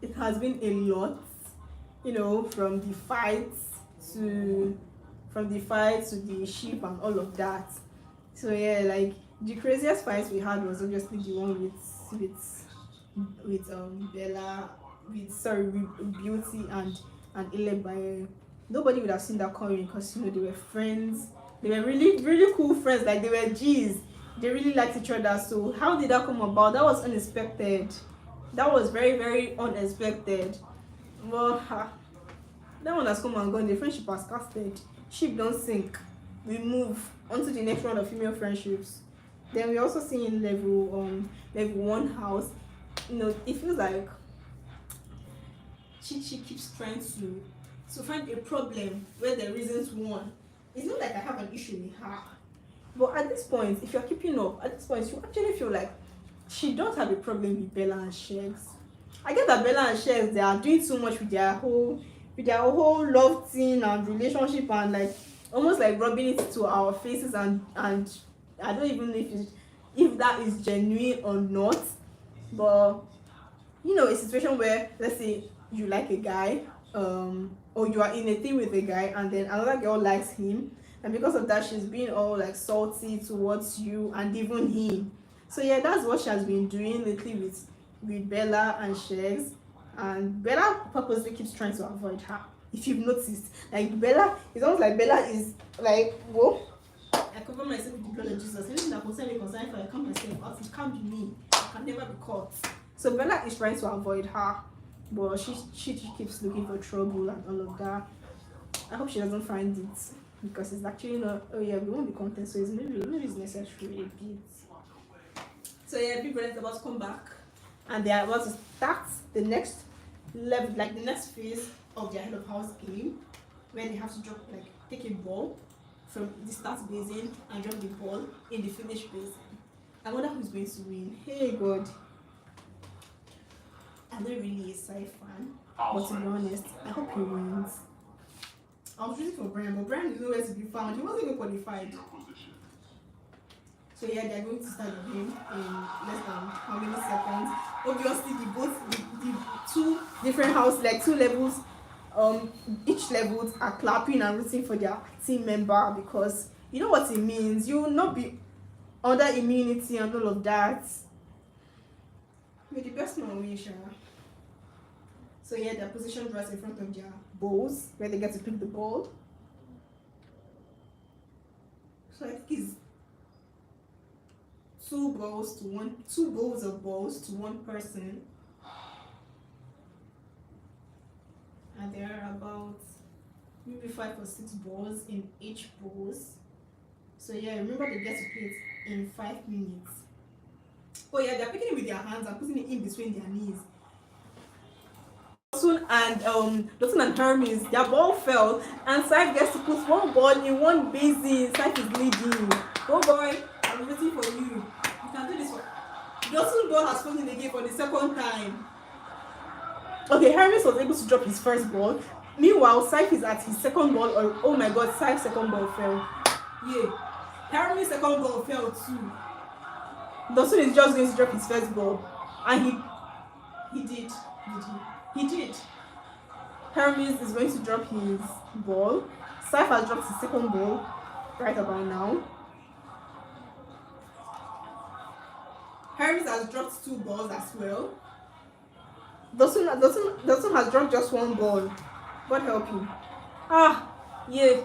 It has been a lot, you know, from the fights to the ship and all of that. So yeah, like the craziest fights we had was obviously the one with Bella, with Beauty and Ile. Nobody would have seen that coming because you know they were friends. They were really cool friends. Like they were G's. They really liked each other. So how did that come about? That was unexpected. That was very unexpected. Well, that one has come and gone. The friendship has casted. Ship don't sink. We move on to the next round of female friendships. Then we also see in level 1 house. You know, it feels like she keeps trying to find a problem where there isn't one. It's not like I have an issue with her, but at this point, if you're keeping up, at this point you actually feel like she does have a problem with Bella and Sheggz. I get that Bella and Sheggz, they are doing too much with their whole love thing and relationship and like almost like rubbing it to our faces and I don't even know if that is genuine or not. But you know, a situation where let's say you like a guy or you are in a thing with a guy and then another girl likes him, and because of that she's being all like salty towards you and even him. So yeah, that's what she has been doing lately with Bella and Sheggz, and Bella purposely keeps trying to avoid her. If you've noticed, like Bella, it's almost like Bella is like, whoa, I cover myself with the blood of Jesus. Anything that concern me, concern, if I come myself out, it can't be me. I can never be caught. So Bella is trying to avoid her, but she keeps looking for trouble and all of that. I hope she doesn't find it because it's actually not. Oh yeah, we won't be content, so it's maybe it's necessary a bit. So yeah, Big Brother is about to come back, and they are about to start the next level, like the next phase of their head of house game, where they have to drop take a ball from the start basin and drop the ball in the finish basin. I wonder who's going to win. Hey God. I'm not really a sci fan, but to be honest, I hope he wins. I was rooting for Bryann, but Bryann is nowhere to be found. He wasn't even qualified. So yeah, they're going to start the game in less than how many seconds. Obviously, the two different houses, like 2 levels, each levels are clapping and rooting for their team member because you know what it means. You will not be under immunity and all of that. May the best man win, Sha. So yeah, they're positioned right in front of their bowls where they get to pick the ball. So I think it's 2 bowls of balls to one person. And there are about maybe 5 or 6 balls in each bowls. So yeah, remember they get to play it in 5 minutes. Oh yeah, they're picking it with their hands and putting it in between their knees. Dotun and Hermes, their ball fell and Saif gets to put 1 ball in 1 basin. Saif is leading. Oh boy, I'm waiting for you. You can do this one. Dotun ball has fallen again for the 2nd time. Okay, Hermes was able to drop his 1st ball. Meanwhile, Saif is at his 2nd ball. Oh my God, Saif's 2nd ball fell. Yeah, Hermes' 2nd ball fell too. Dotun is just going to drop his 1st ball, and he did. He did. Hermes is going to drop his ball. Saif has dropped his 2nd ball right about now. Hermes has dropped 2 balls as well. Dotun has dropped just 1 ball. God help him. Yeah.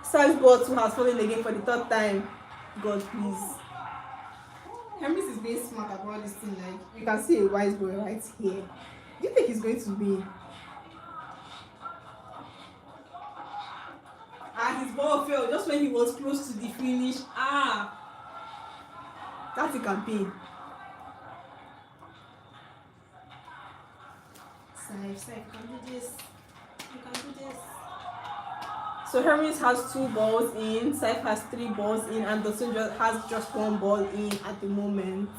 Saif's ball too has fallen again for the 3rd time. God please. Hermes is being smart about this thing. Like you can see a wise boy right here. Do you think he's going to win? His ball fell just when he was close to the finish. That's a campaign. Saif, you can do this. You can do this. So Hermes has 2 balls in, Saif has 3 balls in, and Dotun has just 1 ball in at the moment.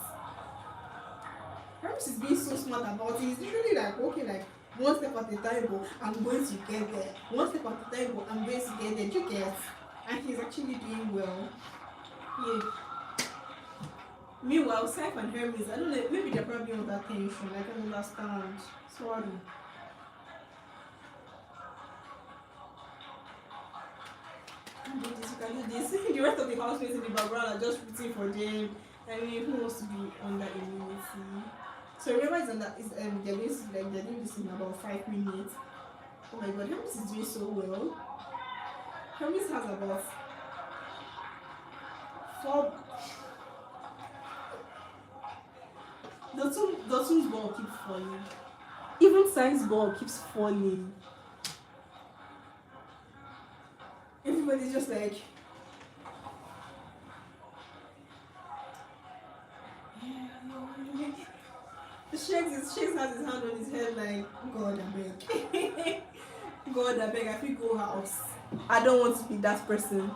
Hermes is being so smart about it. He's literally like, okay, like, one step at a time, but I'm going to get there. One step at a time, but I'm going to get there. You get? And he's actually doing well. Yeah. Meanwhile, Saif and Hermes, I don't know, maybe they're probably on that tension. I can understand. Sorry. You can do this, you can do this. The rest of the housemates in the background are just rooting for them. I mean, who wants to be under immunity? So remember, it's they're doing this in about 5 minutes. Oh my god, Hermes is doing so well. Hermes has about 4. Dotun's ball keeps falling. Even Saif's ball keeps falling. Everybody's just like, Sheggz has his hand on his head like, God, I beg. God, I beg, I feel go house. I don't want to be that person.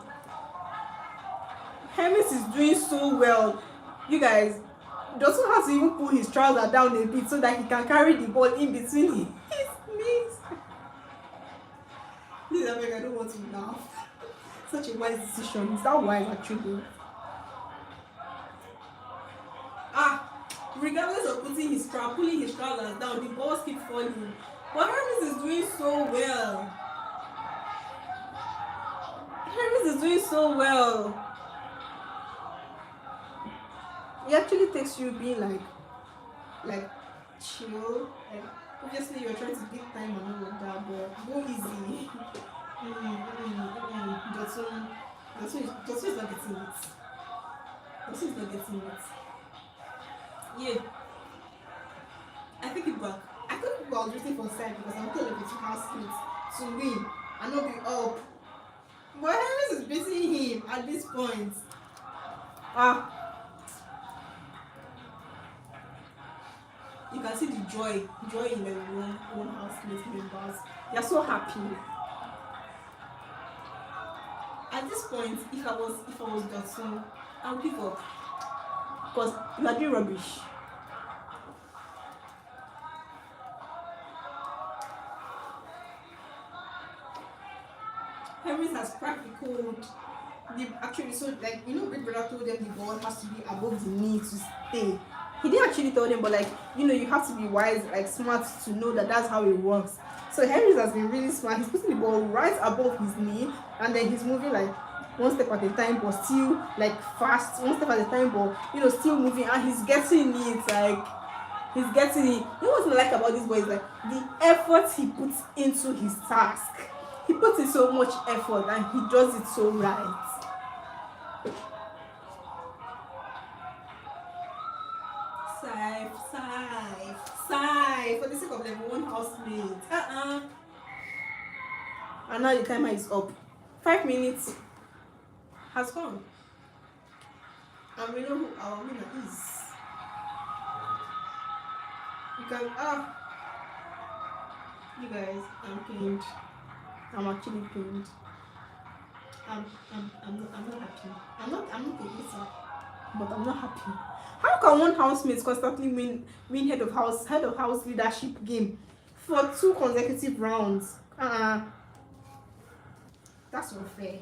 Hermes is doing so well. You guys, Dotun has to even pull his trouser down a bit so that he can carry the ball in between his knees. Please, I beg, I don't want to laugh. Such a wise decision. Is that wise actually? Regardless of pulling his trousers down, the balls keep falling. But Hermes is doing so well. Hermes is doing so well. It actually takes you being like chill. Like, obviously you're trying to beat time and all of that, but go easy. Dotun is not getting it. Dotun is not getting it. Yeah. I think it back. I thought people was rooting for Saif because I'm telling you to housemates to win and not be up. But Hermes is beating him at this point. You can see the joy in the one housemate members. They are so happy. At this point, if I was Dotun, I would give up because you are doing rubbish. Hermes has cracked the code. Actually, so like, you know, Big Brother told them the ball has to be above the knee to stay. He didn't actually tell them, but like, you know, you have to be wise, like smart to know that that's how it works. So Hermes has been really smart. He's putting the ball right above his knee, and then he's moving like one step at a time, but still like fast. One step at a time, but you know, still moving, and he's getting it. Like, he's getting it. You know what I like about this boy is like the effort he puts into his task. He puts in so much effort, and he does it so right. Saif, for the sake of level 1 housemate. And now the timer is up. 5 minutes has gone. And we know who our winner is. You can you guys, I'm pained. I'm actually pained. I'm not happy. I'm not a hater, but I'm not happy. How can one housemate constantly win head of house leadership game for 2 consecutive rounds? That's unfair.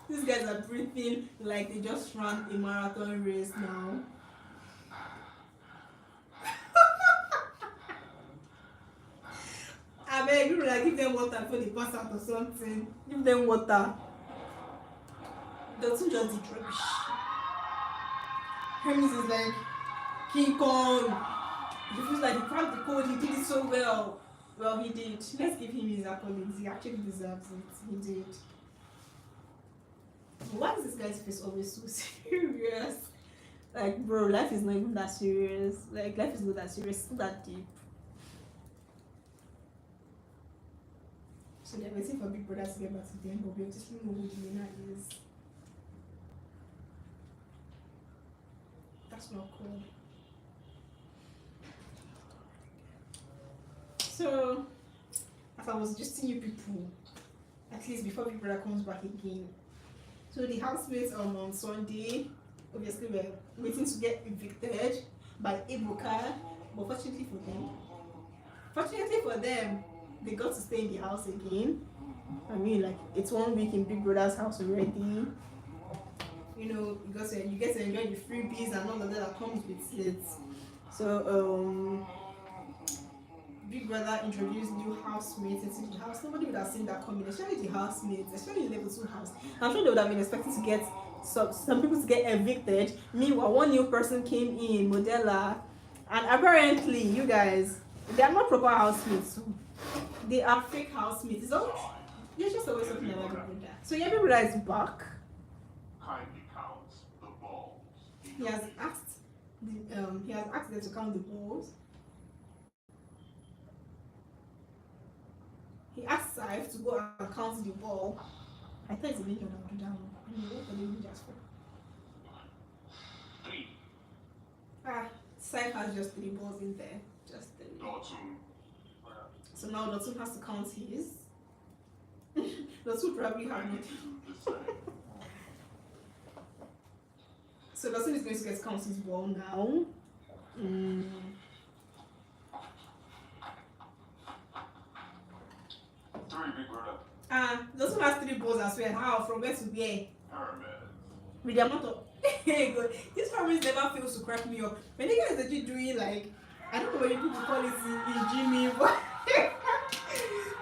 These guys are breathing like they just ran a marathon race now. I beg you, like, give them water before they pass out or something. Give them water. Doesn't just eat rubbish. Hermes is like King Kong. He feels like he cracked the code. He did it so well. Well, he did. Let's give him his accolades. He actually deserves it. He did. Why is this guy's face always so serious? Like, bro, life is not even that serious. Like, life is not that serious. It's not that deep. So they're waiting for Big Brother to get back to them, but we obviously know who the winner is. That's not cool. So, as I was just seeing you people, at least before Big Brother comes back again. So the housemates on Sunday, obviously were waiting to get evicted by Ibuka, but fortunately for them, they got to stay in the house again. I mean, like, it's 1 week in Big Brother's house already. You know, you get to enjoy the freebies and all of that comes with it. So Big Brother introduced new housemates into the house. Nobody would have seen that coming, especially the housemates, especially in level 2 house. I'm sure they would have been expecting to get some people to get evicted. Meanwhile, one new person came in, Modella, and apparently, you guys, they are not proper housemates. They are fake housemates. So you're just always talking about Big Brother. So yeah, Big Brother is back. Kindly count the balls. He has asked them to count the balls. He asked Saif to go and count the ball. I thought it's a ninja that would do that one. I mean, what are the ninjas for? 3. Saif has just 3 balls in there. Just 3. Dotun. So now Dotun has to count his. Dotun probably have Kindly it. do the same. So Dotun is going to get to count his ball now. Big Brother. Dotun has 3 balls as well. How? From where to where? Hermes. With the amount of this Hermes never fails to crack me up. When they guys actually doing, like, I don't know what you people call it in Jimmy, but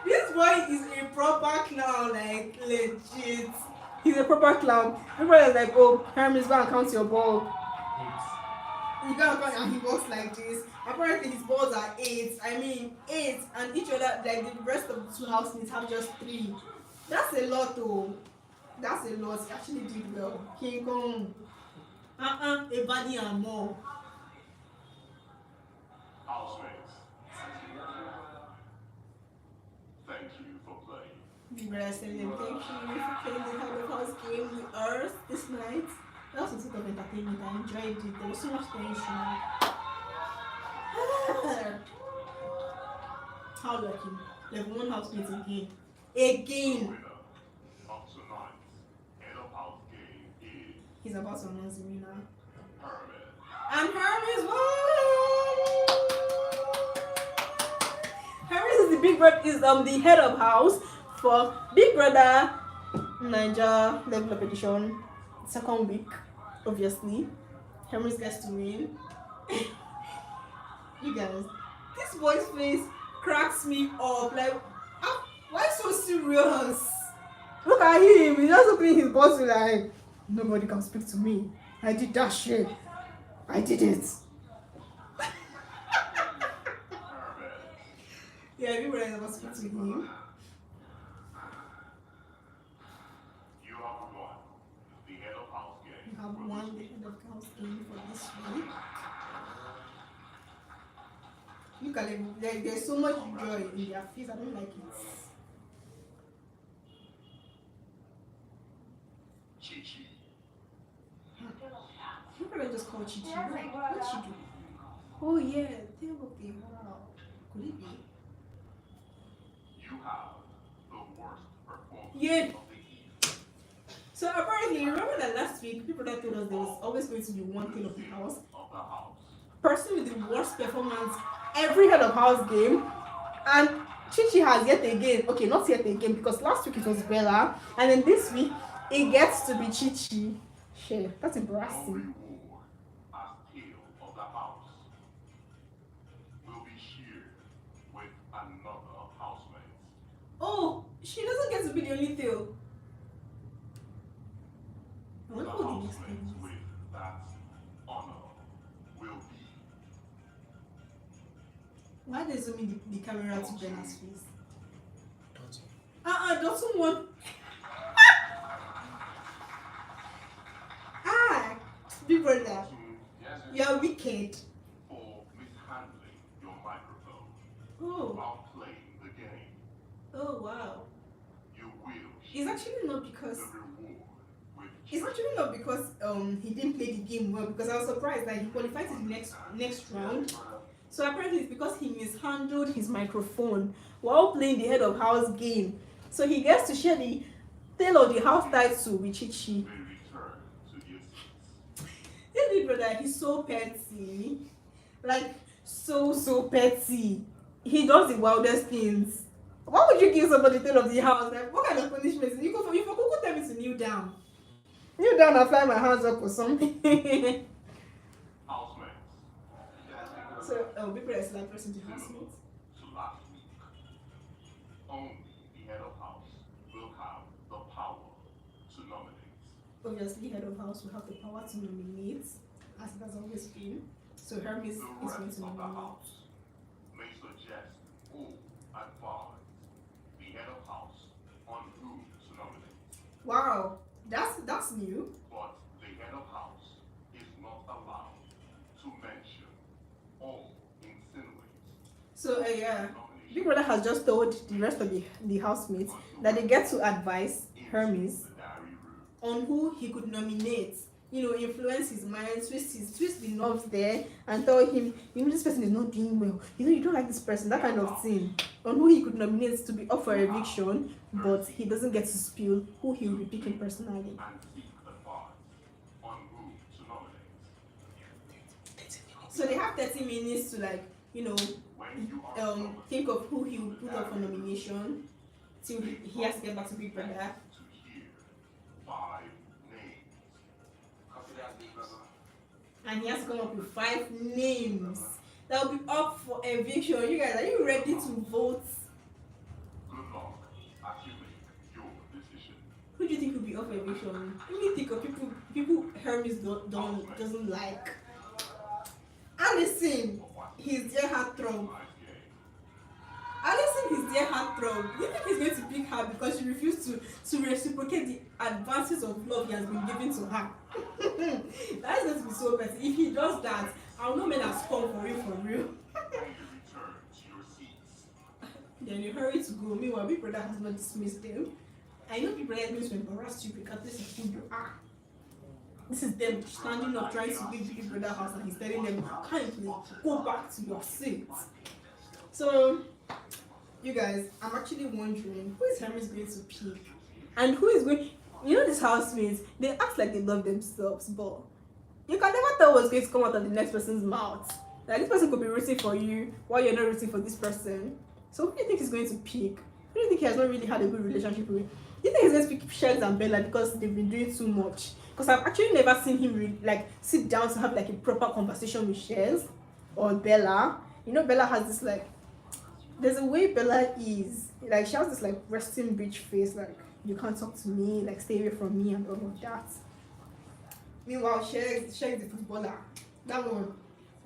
this boy is a proper clown, like, legit. He's a proper clown. Everybody's like, oh, Hermes, go and count your ball. You gotta count, and he walks like this. Apparently his balls are 8. I mean 8, and each other, like the rest of the 2 housemates have just 3. That's a lot though. That's a lot. He actually did well. King Kong. A body and more. Housemates. Thank you for playing. Big Brother said them, thank you for playing the kind of house game with us this night. That was a sort of entertainment. I enjoyed it. There was so much tension. How lucky. Level 1 housemates again. Again! Winner of tonight's head of house game is He's about to announce the winner. Hermes. And Hermes won! Hermes is the Big Brother, is the head of house for Big Brother Naija Level Up Edition. 2nd week, obviously. Hermes gets to win. You guys, this boy's face cracks me up. Like, why so serious? Look at him. He's just opening his bottle like, nobody can speak to me. I did that shit. I did it. Yeah, everybody never speak to him. You have won the head of house game. You have won the head of house game for this week. Look at them. There's so much joy in their face. I don't like it. Chichi. You probably just call Chichi. What'd she do? Oh yeah, think of the wow. Could it be? You have the worst performance Yeah. of the year. So apparently, remember that last week people that told us there was always going to be one thing of the house. Of the house. Person with the worst performance every head of house game, and Chichi has yet again, okay, not yet again, because last week it was Bella, and then this week it gets to be Chichi. Shit, that's No embarrassing. reward as tail of the house will be shared with another housemate. Oh, she doesn't get to be the only tail. I The wonder what the next housemate thing is. with that honor will be Why they zoom in the camera to Bella's face? Dotun won. Big Brother, Yes, you're wicked. for mishandling your microphone Oh, while playing the game. oh wow. You will It's actually not because the reward with It's actually not because he didn't play the game well, because I was surprised that he qualified to the next round. So apparently it's because he mishandled his microphone while playing the head of house game. So he gets to share the tale of the house title with Chichi. This big brother, he's so petty. Like, so petty. He does the wildest things. Why would you give somebody the tale of the house? Like, what kind of punishment? You for Kuku tell me to kneel down. Kneel down and fly my hands up or something. Housemates. So, big brother is like person to housemates. To last week. Only the head of house will have the power to nominate. Obviously, head of house will have the power to nominate, as it has always been. So Hermes is going to nominate. May suggest or advise the head of house on who to nominate. Wow, that's new. But the head of house is not allowed to mention or insinuate. So Big Brother has just told the rest of the housemates that they get to advise Hermes on who he could nominate. You know, influence his mind, twist the knobs there, and tell him, you know, this person is not doing well. You know, you don't like this person, that kind of thing. On who he could nominate to be up for eviction, but he doesn't get to spill who he will be picking personally. And seek advice on who to nominate. So they have 30 minutes to, like, you know, think of who he will put up for nomination till he has to get back to Big Brother. To hear 5 names. And he has to come up with 5 names that will be up for eviction. You guys, are you ready to vote? Good luck as you make your decision. Who do you think will be up for eviction? Let me think of people Hermes doesn't like. Allison, his dear heartthrob. Allison, his dear heartthrob. Do you think he's going to pick her because she refused to reciprocate the advances of love he has been giving to her? That is going to be so petty. If he does that, I'll know men are spawned for real, for real. Return to your seats. Then you hurry to go. Meanwhile, Big Brother has not dismissed them. I know Big Brother is going to embarrass you because this is who you are. This is them standing up trying to leave Big Brother house, and he's telling them, kindly go back to your seats. So, you guys, I'm actually wondering who is Hermes going to pick? And who is going, you know, these housemates, they act like they love themselves, but you can never tell what's going to come out of the next person's mouth. Like, this person could be rooting for you while you're not rooting for this person. So who do you think he's going to pick? Who do you think he has not really had a good relationship with? Do you think he's going to pick Sheggz and Bella because they've been doing too much? Because I've actually never seen him like sit down to have like a proper conversation with Sheggz or Bella. You know, Bella has this like, there's a way Bella is. Like, she has this like resting bitch face, like, you can't talk to me, like, stay away from me and all of that. Meanwhile, Sheggz the footballer. That one,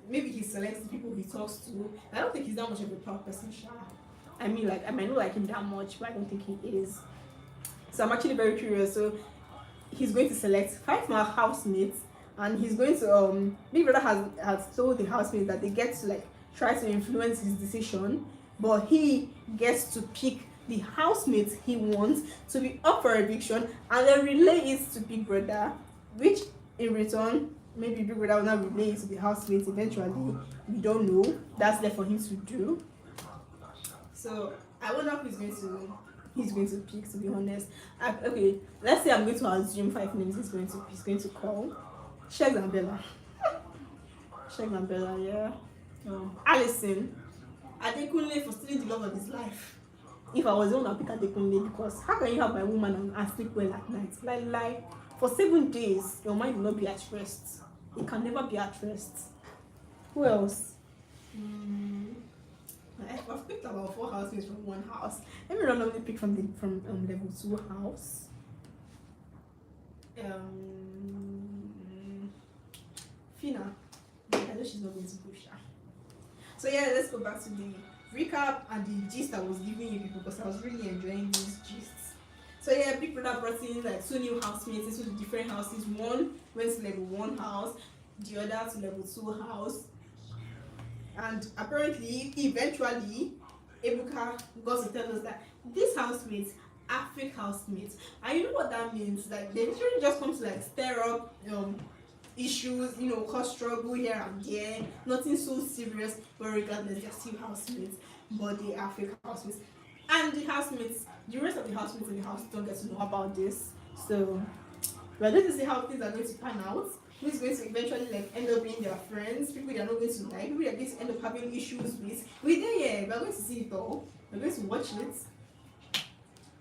maybe he selects the people he talks to. I don't think he's that much of a proud person, Sha. I mean, like, I might not like him that much, but I don't think he is. So I'm actually very curious. So he's going to select 5 more housemates, and he's going to Big Brother has told the housemates that they get to like try to influence his decision, but he gets to pick the housemates he wants to be up for eviction and then relay it to Big Brother, which in return maybe Big Brother will not relay it to the housemates eventually. We don't know. That's there for him to do. So I wonder who he's going to pick, to be honest. Okay, let's say I'm going to assume 5 names he's going to call. Sheggz and Bella. Sheggz and Bella, yeah. Allison. Adekunle for stealing the love of his life. If I was the one, I'd pick Adekunle, because how can you have my woman and sleep well at night? Like, for 7 days, your mind will not be at rest. It can never be at rest. Who else? I've picked about 4 housemates from one house. Let me randomly pick from level 2 house. Fina. I know she's not going to push her. So yeah, let's go back to the recap and the gist I was giving you people, because I was really enjoying these gists. So yeah, Big Brother brought in like 2 new housemates into the different houses. One went to level 1 house, the other to level 2 house. And apparently, eventually, Ebuka got to tell us that these housemates are fake housemates. And you know what that means? Like, they literally just come to like stir up issues, cause struggle here and there. Nothing so serious, but regardless, they're still housemates, but they are fake housemates. And the rest of the housemates in the house don't get to know about this. So we're going to see how things are going to pan out. Who's going to eventually end up being their friends, people they are not going to like, people they are going to end up having issues with. We're going to see it all. We're going to watch it.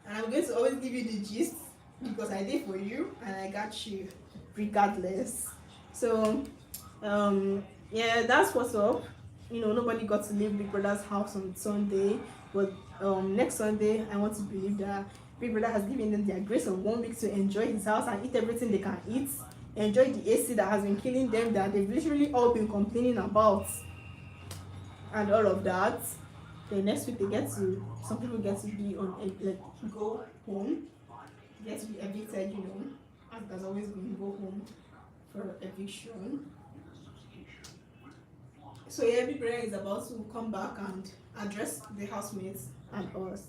And I'm going to always give you the gist because I did for you and I got you regardless. So that's what's up. Nobody got to leave Big Brother's house on Sunday, but next Sunday I want to believe that Big Brother has given them their grace of 1 week to enjoy his house and eat everything they can eat, enjoy the AC that has been killing them, that they've literally all been complaining about, and all of that. Then next week some people get to be go home, get to be evicted, as there's always been go home for eviction. So Big Brother is about to come back and address the housemates and us.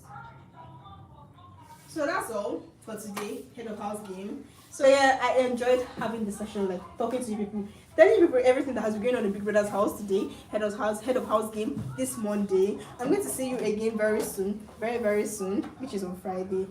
So that's all for today, Head of House game. So I enjoyed having this session, talking to you people, telling you people everything that has been going on in Big Brother's house today, Head of House game this Monday. I'm going to see you again very soon, very, very soon, which is on Friday.